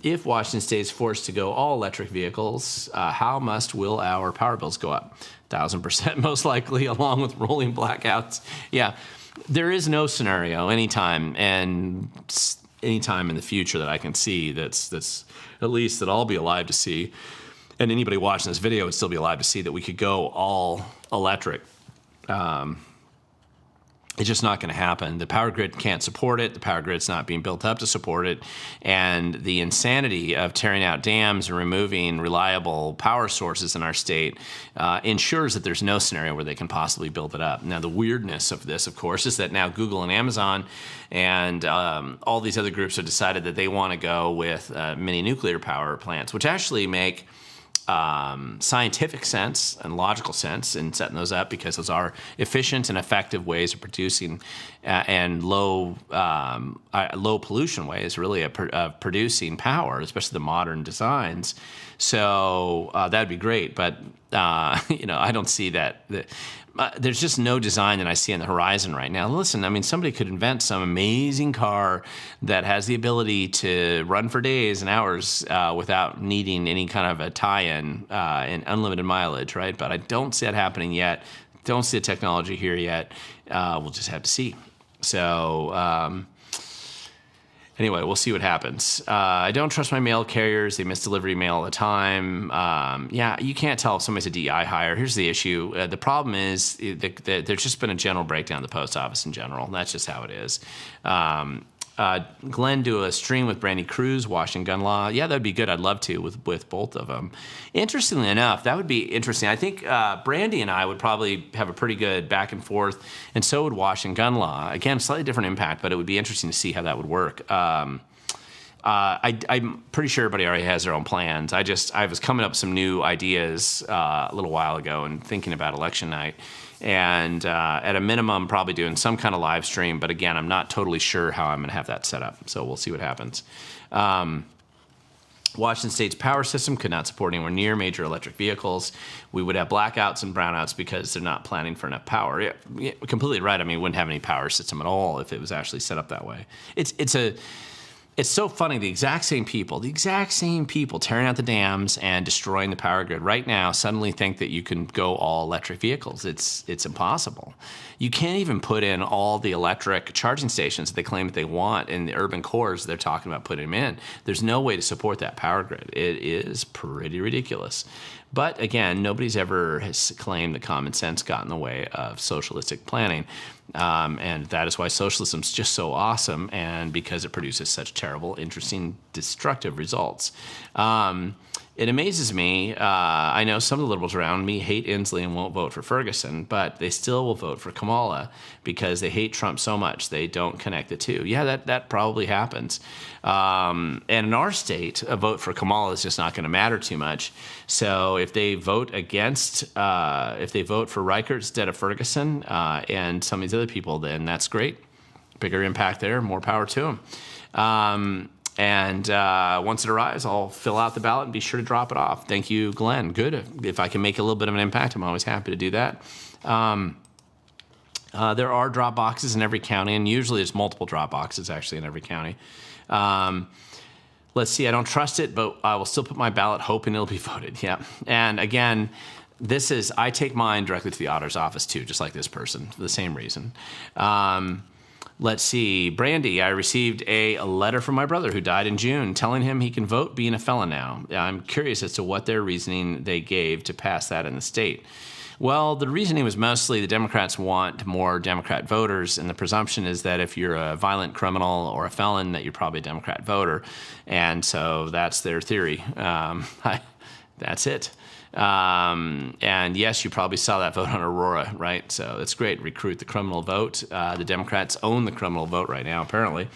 If Washington State is forced to go all electric vehicles, how will our power bills go up? 1,000% most likely, along with rolling blackouts. Yeah, there is no scenario anytime in the future that I can see that's at least that I'll be alive to see. And anybody watching this video would still be alive to see that we could go all electric. It's just not going to happen. The power grid can't support it. The power grid's not being built up to support it. And the insanity of tearing out dams and removing reliable power sources in our state ensures that there's no scenario where they can possibly build it up. Now, the weirdness of this, of course, is that now Google and Amazon and all these other groups have decided that they want to go with mini nuclear power plants, which actually make scientific sense and logical sense in setting those up because those are efficient and effective ways of producing and low pollution ways really of producing power, especially the modern designs. So that'd be great, but I don't see that. There's just no design that I see on the horizon right now. Listen, I mean, somebody could invent some amazing car that has the ability to run for days and hours without needing any kind of a tie-in and unlimited mileage, right? But I don't see that happening yet. Don't see the technology here yet. We'll just have to see. So anyway, we'll see what happens. I don't trust my mail carriers. They miss delivery mail all the time. Yeah, you can't tell if somebody's a DI hire. Here's the issue. The problem is that there's just been a general breakdown of the post office in general. That's just how it is. Glenn, do a stream with Brandy Cruz, Washington gun law. Yeah, that'd be good. I'd love to with both of them. Interestingly enough, that would be interesting. I think Brandy and I would probably have a pretty good back and forth, and so would Washington gun law. Again, slightly different impact, but it would be interesting to see how that would work. I'm pretty sure everybody already has their own plans. I was coming up with some new ideas a little while ago and thinking about election night. And at a minimum, probably doing some kind of live stream. But again, I'm not totally sure how I'm going to have that set up. So we'll see what happens. Washington State's power system could not support anywhere near major electric vehicles. We would have blackouts and brownouts because they're not planning for enough power. Yeah, completely right. I mean, we wouldn't have any power system at all if it was actually set up that way. It's so funny, the exact same people tearing out the dams and destroying the power grid right now suddenly think that you can go all electric vehicles. It's impossible. You can't even put in all the electric charging stations that they claim that they want in the urban cores they're talking about putting them in. There's no way to support that power grid. It is pretty ridiculous. But again, nobody's ever has claimed that common sense got in the way of socialistic planning. And that is why socialism is just so awesome, and because it produces such terrible, interesting, destructive results. It amazes me. I know some of the liberals around me hate Inslee and won't vote for Ferguson, but they still will vote for Kamala because they hate Trump so much they don't connect the two. Yeah, that probably happens. And in our state, a vote for Kamala is just not going to matter too much. So if they vote for Reichert instead of Ferguson and some of these other people, then that's great. Bigger impact there, more power to them. And once it arrives, I'll fill out the ballot and be sure to drop it off. Thank you, Glenn. Good. If I can make a little bit of an impact, I'm always happy to do that. There are drop boxes in every county, and usually there's multiple drop boxes actually in every county. Let's see. I don't trust it, but I will still put my ballot hoping it'll be voted. Yeah. And again, I take mine directly to the Otters office too, just like this person, for the same reason. Let's see. Brandy, I received a letter from my brother who died in June telling him he can vote being a felon now. I'm curious as to what their reasoning they gave to pass that in the state. Well, the reasoning was mostly the Democrats want more Democrat voters, and the presumption is that if you're a violent criminal or a felon, that you're probably a Democrat voter. And so that's their theory. That's it. And yes, you probably saw that vote on Aurora, right? So it's great. Recruit the criminal vote. The Democrats own the criminal vote right now, apparently.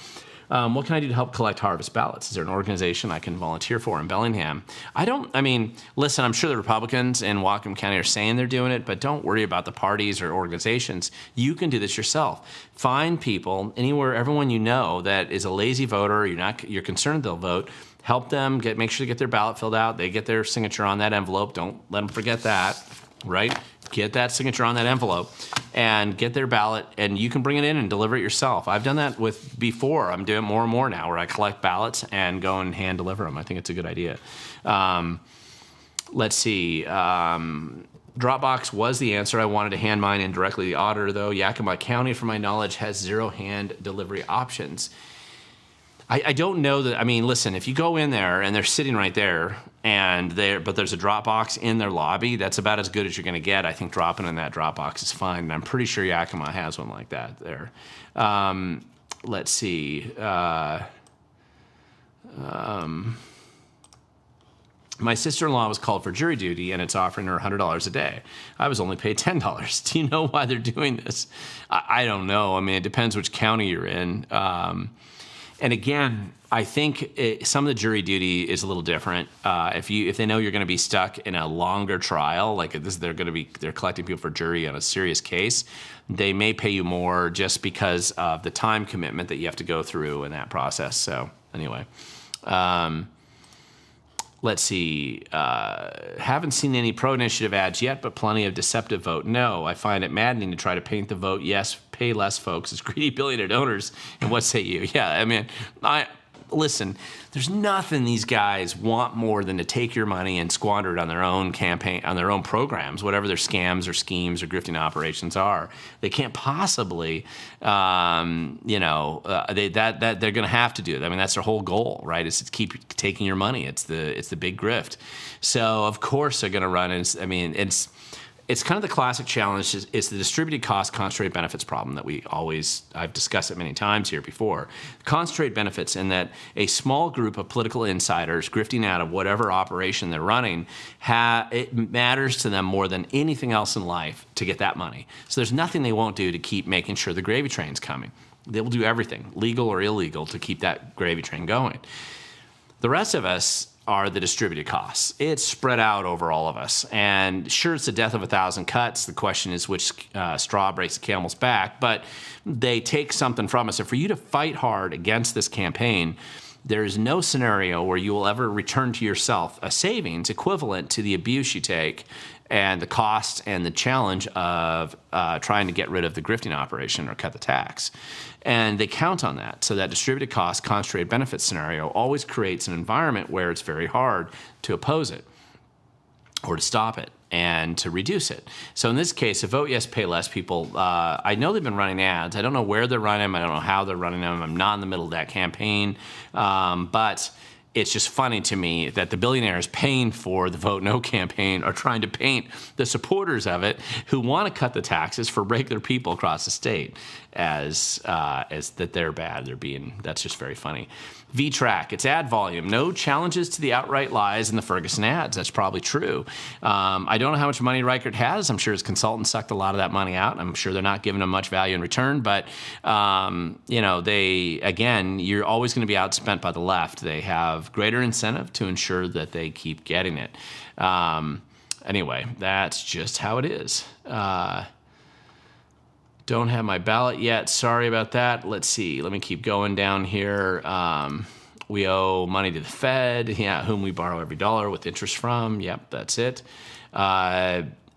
What can I do to help collect harvest ballots? Is there an organization I can volunteer for in Bellingham? Listen, I'm sure the Republicans in Whatcom County are saying they're doing it, but don't worry about the parties or organizations. You can do this yourself. Find people anywhere, everyone you know that is a lazy voter, you're concerned they'll vote. Help them make sure to get their ballot filled out. They get their signature on that envelope. Don't let them forget that, right? Get that signature on that envelope and get their ballot, and you can bring it in and deliver it yourself. I've done that before. I'm doing it more and more now, where I collect ballots and go and hand deliver them. I think it's a good idea. Let's see. Dropbox was the answer. I wanted to hand mine in directly to the auditor, though. Yakima County, from my knowledge, has 0 hand delivery options. I don't know that. I mean, listen, if you go in there and they're sitting right there, but there's a Dropbox in their lobby, that's about as good as you're going to get. I think dropping in that Dropbox is fine, and I'm pretty sure Yakima has one like that there. Let's see. My sister-in-law was called for jury duty, and it's offering her $100 a day. I was only paid $10. Do you know why they're doing this? I don't know. I mean, it depends which county you're in. And again, I think some of the jury duty is a little different. If they know you're going to be stuck in a longer trial, like they're collecting people for jury on a serious case, they may pay you more just because of the time commitment that you have to go through in that process. So anyway, let's see. Haven't seen any pro-initiative ads yet, but plenty of deceptive vote. No, I find it maddening to try to paint the vote yes, pay less folks as greedy billionaire donors. And what say you? Yeah, I mean, listen, there's nothing these guys want more than to take your money and squander it on their own campaign, on their own programs, whatever their scams or schemes or grifting operations are. They can't possibly, they're going to have to do it. I mean, that's their whole goal, right? Is to keep taking your money. It's the big grift. So of course they're going to run. It's kind of the classic challenge. It's the distributed cost concentrated benefits problem that I've discussed it many times here before. Concentrated benefits in that a small group of political insiders grifting out of whatever operation they're running, it matters to them more than anything else in life to get that money. So there's nothing they won't do to keep making sure the gravy train's coming. They will do everything, legal or illegal, to keep that gravy train going. The rest of us are the distributed costs. It's spread out over all of us. And sure, it's the death of 1,000 cuts. The question is which straw breaks the camel's back. But they take something from us. And for you to fight hard against this campaign, there is no scenario where you will ever return to yourself a savings equivalent to the abuse you take and the cost and the challenge of trying to get rid of the grifting operation or cut the tax. And they count on that. So that distributed cost, concentrated benefit scenario always creates an environment where it's very hard to oppose it or to stop it and to reduce it. So in this case, a vote yes, pay less people, I know they've been running ads. I don't know where they're running them. I don't know how they're running them. I'm not in the middle of that campaign. But it's just funny to me that the billionaires paying for the Vote No campaign are trying to paint the supporters of it who want to cut the taxes for regular people across the state as that they're bad. That's just very funny. V-Track, it's ad volume. No challenges to the outright lies in the Ferguson ads. That's probably true. I don't know how much money Reichert has. I'm sure his consultants sucked a lot of that money out. I'm sure they're not giving him much value in return. But, you're always going to be outspent by the left. They have greater incentive to ensure that they keep getting it. Anyway, that's just how it is. Don't have my ballot yet. Sorry about that. Let's see. Let me keep going down here. We owe money to the Fed, whom we borrow every dollar with interest from. Yep, that's it.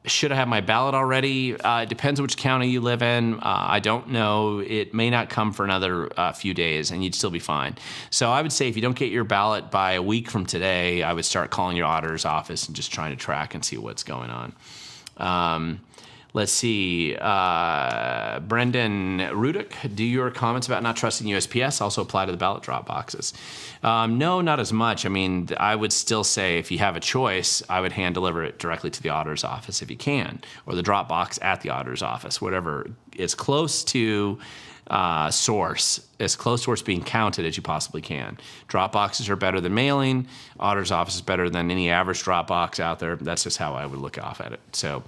Should I have my ballot already? It depends on which county you live in. I don't know. It may not come for another few days, and you'd still be fine. So I would say if you don't get your ballot by a week from today, I would start calling your auditor's office and just trying to track and see what's going on. Let's see. Brendan Rudick, do your comments about not trusting USPS also apply to the ballot drop boxes? No, not as much. I mean, I would still say if you have a choice, I would hand deliver it directly to the auditor's office if you can, or the drop box at the auditor's office, whatever is close to source, as close to where it's being counted as you possibly can. Dropboxes are better than mailing. Otters office is better than any average Dropbox out there. That's just how I would look off at it. So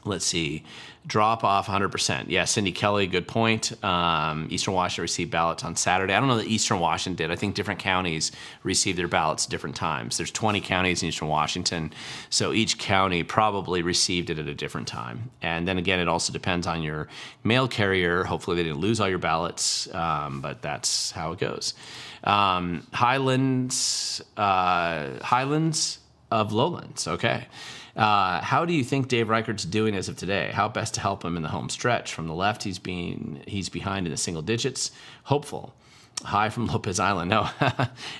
let's see. Drop off 100%. Yeah, Cindy Kelly, good point. Eastern Washington received ballots on Saturday. I don't know that Eastern Washington did. I think different counties received their ballots at different times. There's 20 counties in Eastern Washington, so each county probably received it at a different time. And then again, it also depends on your mail carrier. Hopefully they didn't lose all your ballots, but that's how it goes. Highlands of Lowlands, okay. How do you think Dave Reichert's doing as of today? How best to help him in the home stretch? From the left, he's behind in the single digits. Hopeful. Hi from Lopez Island. No,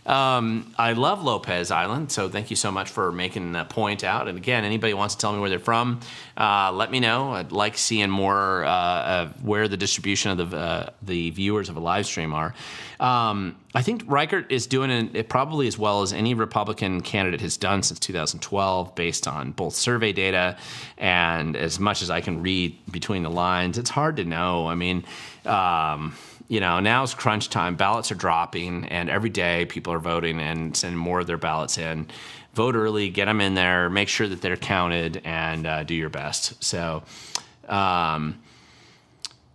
I love Lopez Island, so thank you so much for making that point out. And again, anybody wants to tell me where they're from, let me know. I'd like seeing more of where the distribution of the viewers of a live stream are. I think Reichert is doing it probably as well as any Republican candidate has done since 2012, based on both survey data and as much as I can read between the lines. It's hard to know. I mean, now's crunch time. Ballots are dropping, and every day people are voting and sending more of their ballots in. Vote early, get them in there, make sure that they're counted, and do your best. So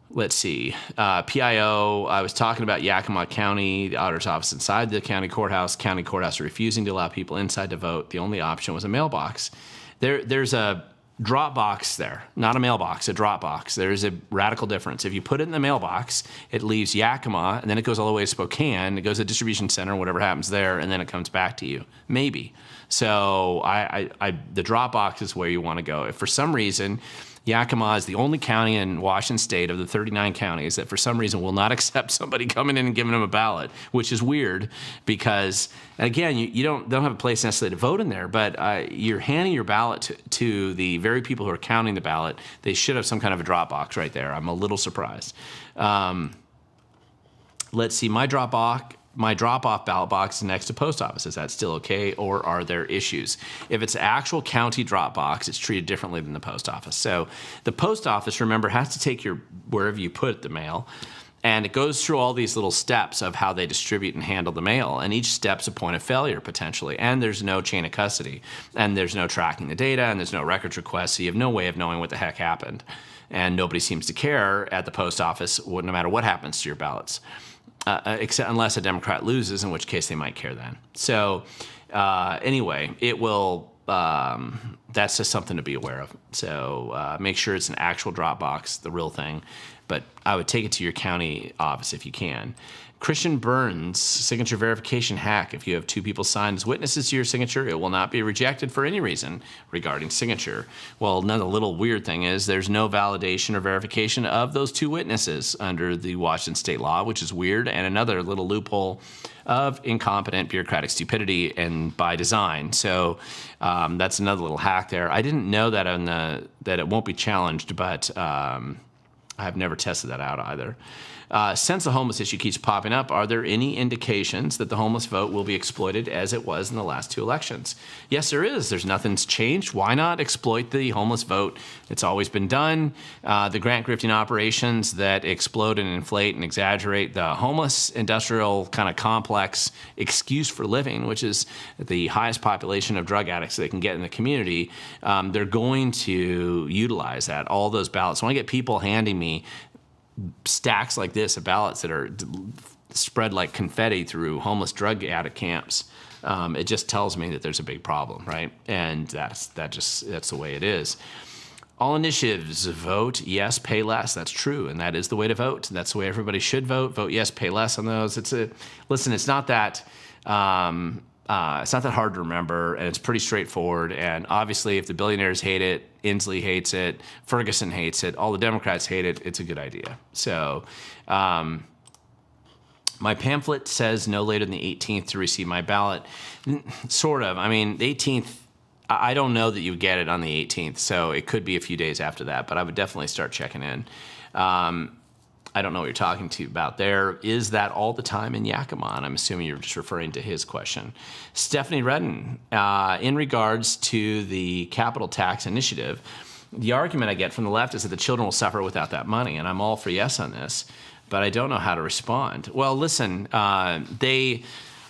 let's see. PIO, I was talking about Yakima County, the auditor's office inside the county courthouse. County courthouse refusing to allow people inside to vote. The only option was a mailbox. There's a Dropbox there, not a mailbox, a Dropbox. There's a radical difference. If you put it in the mailbox, it leaves Yakima, and then it goes all the way to Spokane. It goes to the distribution center, whatever happens there, and then it comes back to you. Maybe. So the Dropbox is where you want to go. If for some reason Yakima is the only county in Washington State of the 39 counties that for some reason will not accept somebody coming in and giving them a ballot, which is weird because, again, you don't have a place necessarily to vote in there, but you're handing your ballot to the very people who are counting the ballot. They should have some kind of a Dropbox right there. I'm a little surprised. Let's see, my drop-off ballot box is next to post office. Is that still okay, or are there issues? If it's actual county drop box, it's treated differently than the post office. So the post office, remember, has to take wherever you put the mail, and it goes through all these little steps of how they distribute and handle the mail, and each step's a point of failure, potentially, and there's no chain of custody, and there's no tracking the data, and there's no records request, so you have no way of knowing what the heck happened. And nobody seems to care at the post office, no matter what happens to your ballots. Except unless a Democrat loses, in which case they might care then. So anyway, it will. That's just something to be aware of. So make sure it's an actual Dropbox, the real thing. But I would take it to your county office if you can. Christian Burns, signature verification hack. If you have two people signed as witnesses to your signature, it will not be rejected for any reason regarding signature. Well, another little weird thing is there's no validation or verification of those two witnesses under the Washington state law, which is weird, and another little loophole of incompetent bureaucratic stupidity and by design. So that's another little hack there. I didn't know that that it won't be challenged, but I've never tested that out either. Since the homeless issue keeps popping up, are there any indications that the homeless vote will be exploited as it was in the last two elections? Yes, there is. Nothing's changed. Why not exploit the homeless vote? It's always been done. The grant grifting operations that explode and inflate and exaggerate the homeless industrial kind of complex excuse for living, which is the highest population of drug addicts they can get in the community, they're going to utilize that. All those ballots. When I get people handing me stacks like this of ballots that are spread like confetti through homeless drug addict camps, it just tells me that there's a big problem, right? And that's the way it is. All initiatives, vote yes, pay less. That's true, and that is the way to vote. That's the way everybody should vote. Vote yes, pay less on those. It's not that hard to remember, and it's pretty straightforward. And obviously, if the billionaires hate it, Inslee hates it, Ferguson hates it, all the Democrats hate it, it's a good idea. So my pamphlet says no later than the 18th to receive my ballot. Sort of. I mean, the 18th, I don't know that you get it on the 18th, so it could be a few days after that, but I would definitely start checking in. I don't know what you're talking to about there. Is that all the time in Yakima? And I'm assuming you're just referring to his question. Stephanie Redden, in regards to the capital tax initiative, the argument I get from the left is that the children will suffer without that money, and I'm all for yes on this, but I don't know how to respond. Well, listen,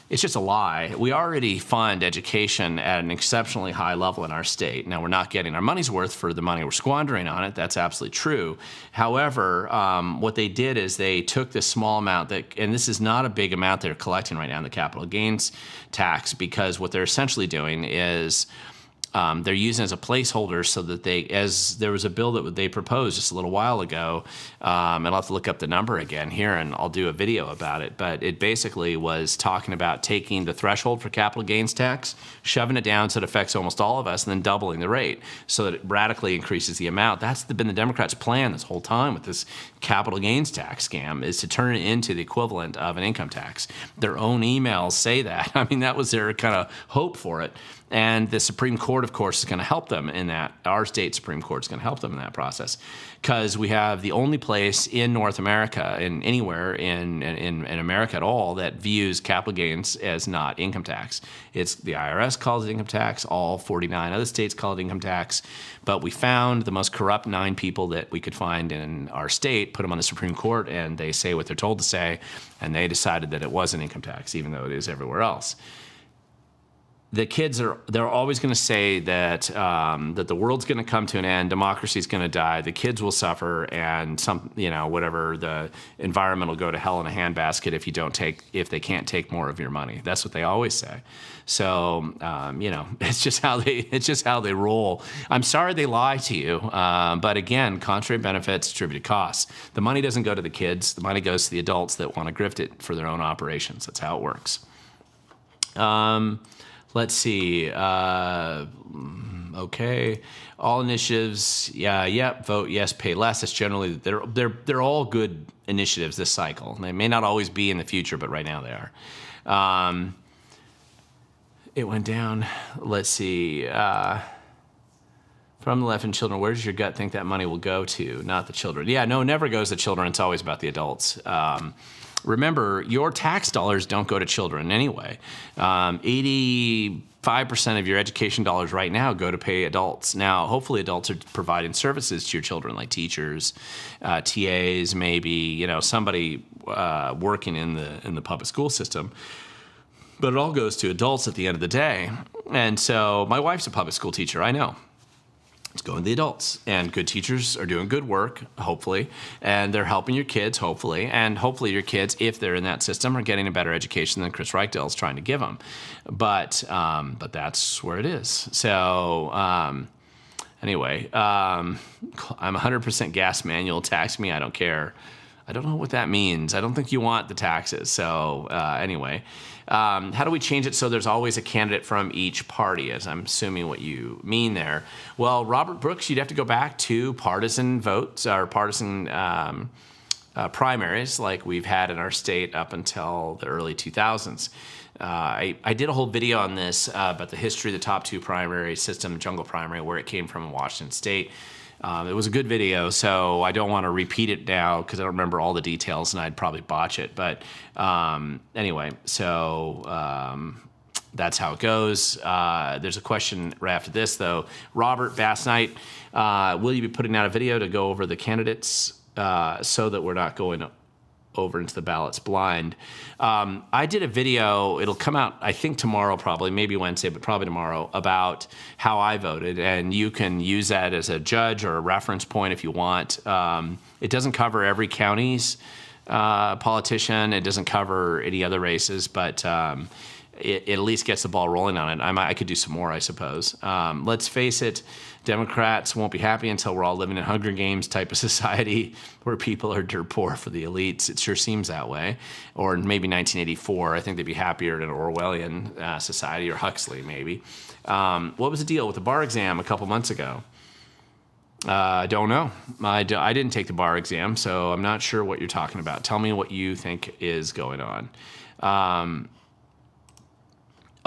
it's just a lie. We already fund education at an exceptionally high level in our state. Now, we're not getting our money's worth for the money we're squandering on it. That's absolutely true. However, what they did is they took this small amount and this is not a big amount they're collecting right now in the capital gains tax, because what they're essentially doing is they're using it as a placeholder so that as there was a bill that they proposed just a little while ago, and I'll have to look up the number again here and I'll do a video about it, but it basically was talking about taking the threshold for capital gains tax, shoving it down so it affects almost all of us, and then doubling the rate so that it radically increases the amount. That's been the Democrats' plan this whole time with this capital gains tax scam, is to turn it into the equivalent of an income tax. Their own emails say that. I mean, that was their kind of hope for it. And the Supreme Court, of course, is going to help them in that. Our state Supreme Court is going to help them in that process, because we have the only place in North America, in anywhere in America at all, that views capital gains as not income tax. It's the IRS calls it income tax. All 49 other states call it income tax. But we found the most corrupt 9 people that we could find in our state, put them on the Supreme Court, and they say what they're told to say, and they decided that it wasn't income tax, even though it is everywhere else. The kids they're always going to say that that the world's going to come to an end, democracy's going to die, the kids will suffer, and whatever, the environment will go to hell in a handbasket if they can't take more of your money. That's what they always say. So it's just how they roll. I'm sorry they lie to you, but again, contrary benefits, distributed costs. The money doesn't go to the kids. The money goes to the adults that want to grift it for their own operations. That's how it works. Let's see. Okay. All initiatives. Yeah. Vote yes. Pay less. It's generally they're all good initiatives this cycle. They may not always be in the future, but right now they are. It went down. Let's see. From the left and children, where does your gut think that money will go to? Not the children. Yeah. No, it never goes to children. It's always about the adults. Remember, your tax dollars don't go to children anyway. 85% of your education dollars right now go to pay adults. Now, hopefully adults are providing services to your children, like teachers, TAs, maybe, somebody working in the public school system. But it all goes to adults at the end of the day. And so my wife's a public school teacher, I know. It's going to the adults, and good teachers are doing good work, hopefully, and they're helping your kids, hopefully, and hopefully your kids, if they're in that system, are getting a better education than Chris Reichdale's trying to give them. But that's where it is. So anyway, I'm 100% gas manual. Tax me, I don't care. I don't know what that means. I don't think you want the taxes. So anyway. How do we change it so there's always a candidate from each party, as I'm assuming what you mean there? Well, Robert Brooks, you'd have to go back to partisan votes or partisan primaries like we've had in our state up until the early 2000s. I did a whole video on this about the history of the top 2 primary system, jungle primary, where it came from in Washington State. It was a good video, so I don't want to repeat it now because I don't remember all the details and I'd probably botch it. But anyway, so that's how it goes. There's a question right after this, though. Robert Bass Knight, will you be putting out a video to go over the candidates so that we're not going over into the ballots blind? I did a video, it'll come out I think tomorrow, probably maybe Wednesday, but probably tomorrow, about how I voted, and you can use that as a judge or a reference point if you want. It doesn't cover every county's politician, it doesn't cover any other races, but it at least gets the ball rolling on it. I could do some more, I suppose. Let's face it, Democrats won't be happy until we're all living in Hunger Games type of society where people are dirt poor for the elites. It sure seems that way. Or maybe 1984. I think they'd be happier in an Orwellian society, or Huxley maybe. What was the deal with the bar exam a couple months ago? I don't know. I didn't take the bar exam, so I'm not sure what you're talking about. Tell me what you think is going on.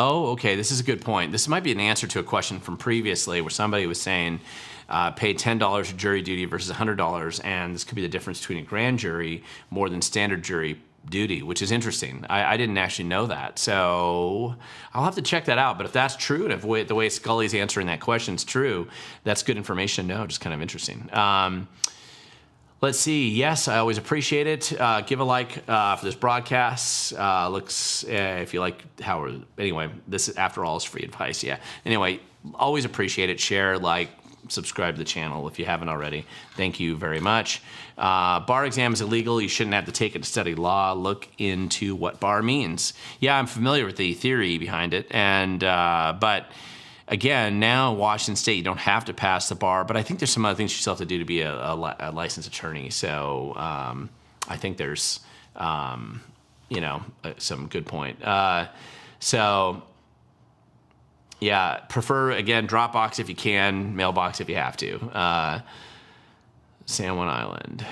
Oh, okay, this is a good point. This might be an answer to a question from previously where somebody was saying pay $10 for jury duty versus $100, and this could be the difference between a grand jury more than standard jury duty, which is interesting. I didn't actually know that. So I'll have to check that out. But if that's true, and if the way Scully's answering that question is true, that's good information to know. Just kind of interesting. Let's see. Yes, I always appreciate it. Give a like for this broadcast. If you like how we're, anyway, this after all is free advice. Yeah. Anyway, always appreciate it. Share, like, subscribe to the channel if you haven't already. Thank you very much. Bar exam is illegal. You shouldn't have to take it to study law. Look into what bar means. Yeah, I'm familiar with the theory behind it, and but again, now Washington State, you don't have to pass the bar, but I think there's some other things you still have to do to be a licensed attorney. So I think there's some good point. Yeah, prefer, again, Dropbox if you can, mailbox if you have to. San Juan Island.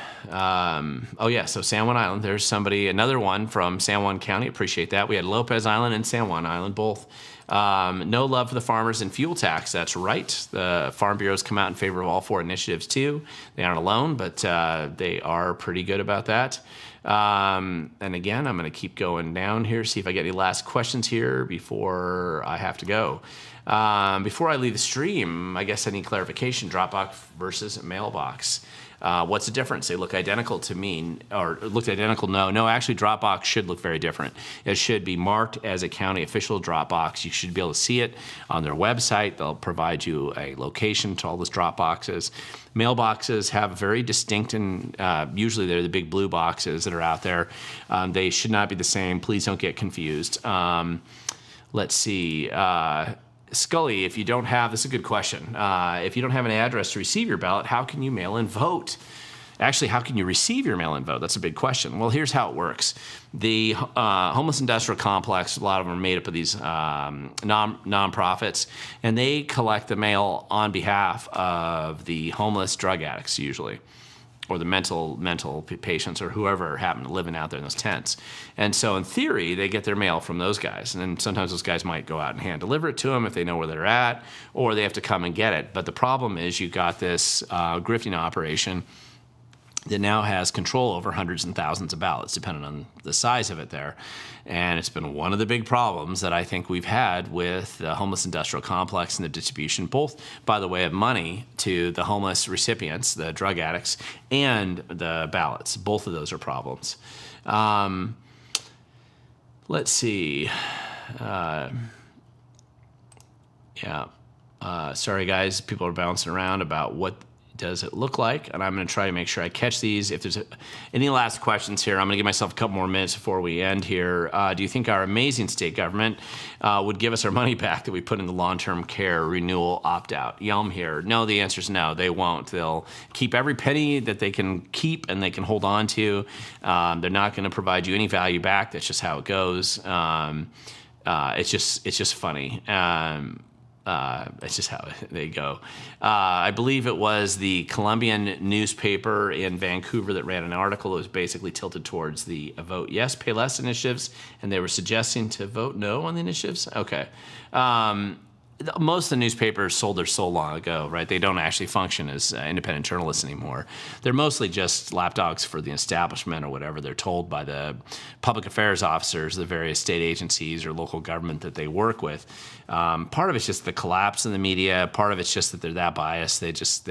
So San Juan Island, there's another one from San Juan County. Appreciate that. We had Lopez Island and San Juan Island, both. No love for the farmers and fuel tax. That's right. The Farm Bureau's come out in favor of all 4 initiatives, too. They aren't alone, but they are pretty good about that. And again, I'm going to keep going down here, see if I get any last questions here before I have to go. Before I leave the stream, I guess I need clarification. Dropbox versus mailbox. What's the difference? They look identical to me, or looked identical? No, actually Dropbox should look very different. It should be marked as a county official Dropbox. You should be able to see it on their website. They'll provide you a location to all those Dropboxes. Mailboxes have very distinct, and usually they're the big blue boxes that are out there. They should not be the same. Please don't get confused. Let's see. Scully, if you don't have, this is a good question. If you don't have an address to receive your ballot, how can you mail in vote? Actually, how can you receive your mail-in vote? That's a big question. Well, here's how it works. The homeless industrial complex, a lot of them are made up of these nonprofits, and they collect the mail on behalf of the homeless drug addicts, usually, or the mental patients, or whoever happen to living out there in those tents. And so in theory, they get their mail from those guys. And then sometimes those guys might go out and hand deliver it to them if they know where they're at, or they have to come and get it. But the problem is you got this grifting operation that now has control over hundreds and thousands of ballots, depending on the size of it there. And it's been one of the big problems that I think we've had with the homeless industrial complex and the distribution, both by the way of money to the homeless recipients, the drug addicts, and the ballots. Both of those are problems. Let's see. Sorry, guys. People are bouncing around about what does it look like, and I'm going to try to make sure I catch these. If there's any last questions here, I'm going to give myself a couple more minutes before we end here. Do you think our amazing state government would give us our money back that we put in the long-term care renewal opt-out? Yelm here. No, the answer is no, they won't. They'll keep every penny that they can keep and they can hold on to. They're not going to provide you any value back. That's just how it goes. It's just funny. It's just how they go. I believe it was the Columbian newspaper in Vancouver that ran an article that was basically tilted towards the vote yes, pay less initiatives, and they were suggesting to vote no on the initiatives. Okay. Most of the newspapers sold their soul long ago, right? They don't actually function as independent journalists anymore. They're mostly just lapdogs for the establishment or whatever they're told by the public affairs officers, the various state agencies or local government that they work with. Part of it's just the collapse in the media. Part of it's just that they're that biased. They just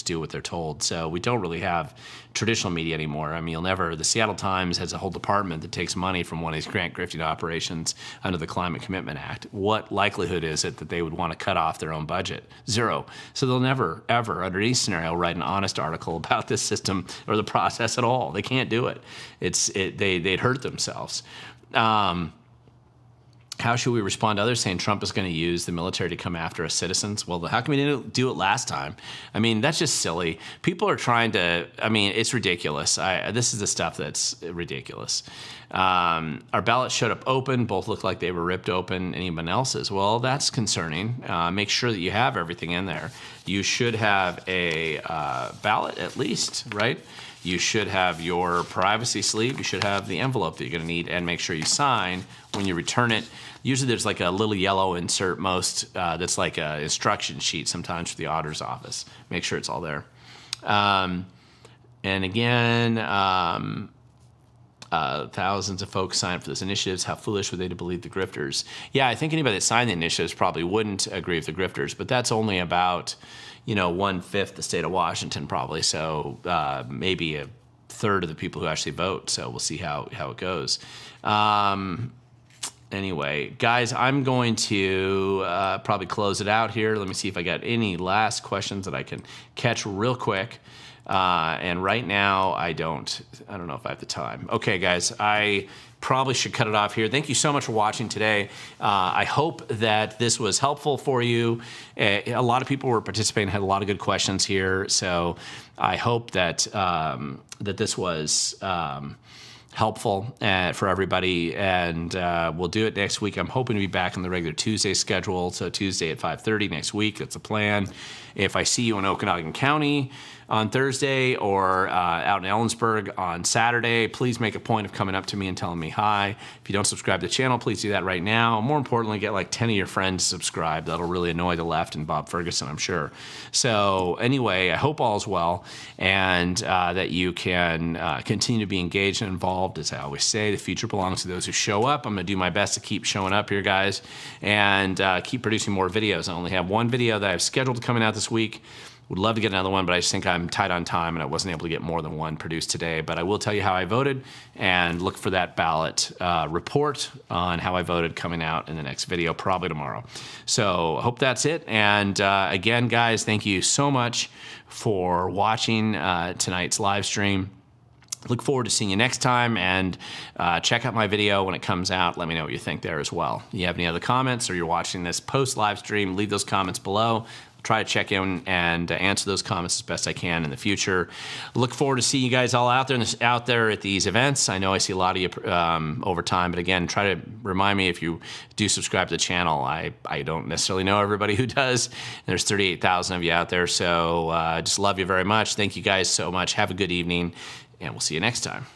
do what they're told. So we don't really have traditional media anymore. I mean, the Seattle Times has a whole department that takes money from one of these grant grifting operations under the Climate Commitment Act. What likelihood is it that they would want to cut off their own budget? Zero. So they'll never, ever, under any scenario, write an honest article about this system or the process at all. They can't do it. They'd hurt themselves. How should we respond to others saying Trump is going to use the military to come after us citizens? Well, how come he didn't do it last time? I mean, that's just silly. People are trying to, it's ridiculous. This is the stuff that's ridiculous. Our ballots showed up open. Both looked like they were ripped open. Anyone else's? Well, that's concerning. Make sure that you have everything in there. You should have a ballot at least, right? You should have your privacy sleeve. You should have the envelope that you're going to need, and make sure you sign when you return it. Usually there's like a little yellow insert that's like an instruction sheet sometimes for the Otters office. Make sure it's all there. And again, thousands of folks signed up for those initiatives. How foolish were they to believe the grifters? Yeah, I think anybody that signed the initiatives probably wouldn't agree with the grifters, but that's only about, 1/5 the state of Washington probably. So maybe a third of the people who actually vote. So we'll see how it goes. Anyway, guys, I'm going to probably close it out here. Let me see if I got any last questions that I can catch real quick. And right now, I don't know if I have the time. Okay, guys, I probably should cut it off here. Thank you so much for watching today. I hope that this was helpful for you. A lot of people were participating, had a lot of good questions here. So I hope that that this was helpful for everybody, and we'll do it next week. I'm hoping to be back on the regular Tuesday schedule, so Tuesday at 5:30 next week. That's the plan. If I see you in Okanagan County on Thursday or out in Ellensburg on Saturday, please make a point of coming up to me and telling me hi. If you don't subscribe to the channel, please do that right now. More importantly, get like 10 of your friends to subscribe. That'll really annoy the left and Bob Ferguson, I'm sure. So anyway, I hope all's well, and that you can continue to be engaged and involved. As I always say, the future belongs to those who show up. I'm going to do my best to keep showing up here, guys, and keep producing more videos. I only have one video that I've scheduled coming out this week. Would love to get another one, but I just think I'm tight on time and I wasn't able to get more than one produced today. But I will tell you how I voted, and look for that ballot report on how I voted coming out in the next video, probably tomorrow. So I hope that's it. And again, guys, thank you so much for watching tonight's live stream. Look forward to seeing you next time, and check out my video when it comes out. Let me know what you think there as well. You have any other comments, or you're watching this post live stream, leave those comments below. Try to check in and answer those comments as best I can in the future. Look forward to seeing you guys all out there at these events. I know I see a lot of you over time, but again, try to remind me if you do subscribe to the channel. I don't necessarily know everybody who does. There's 38,000 of you out there, so just love you very much. Thank you guys so much. Have a good evening, and we'll see you next time.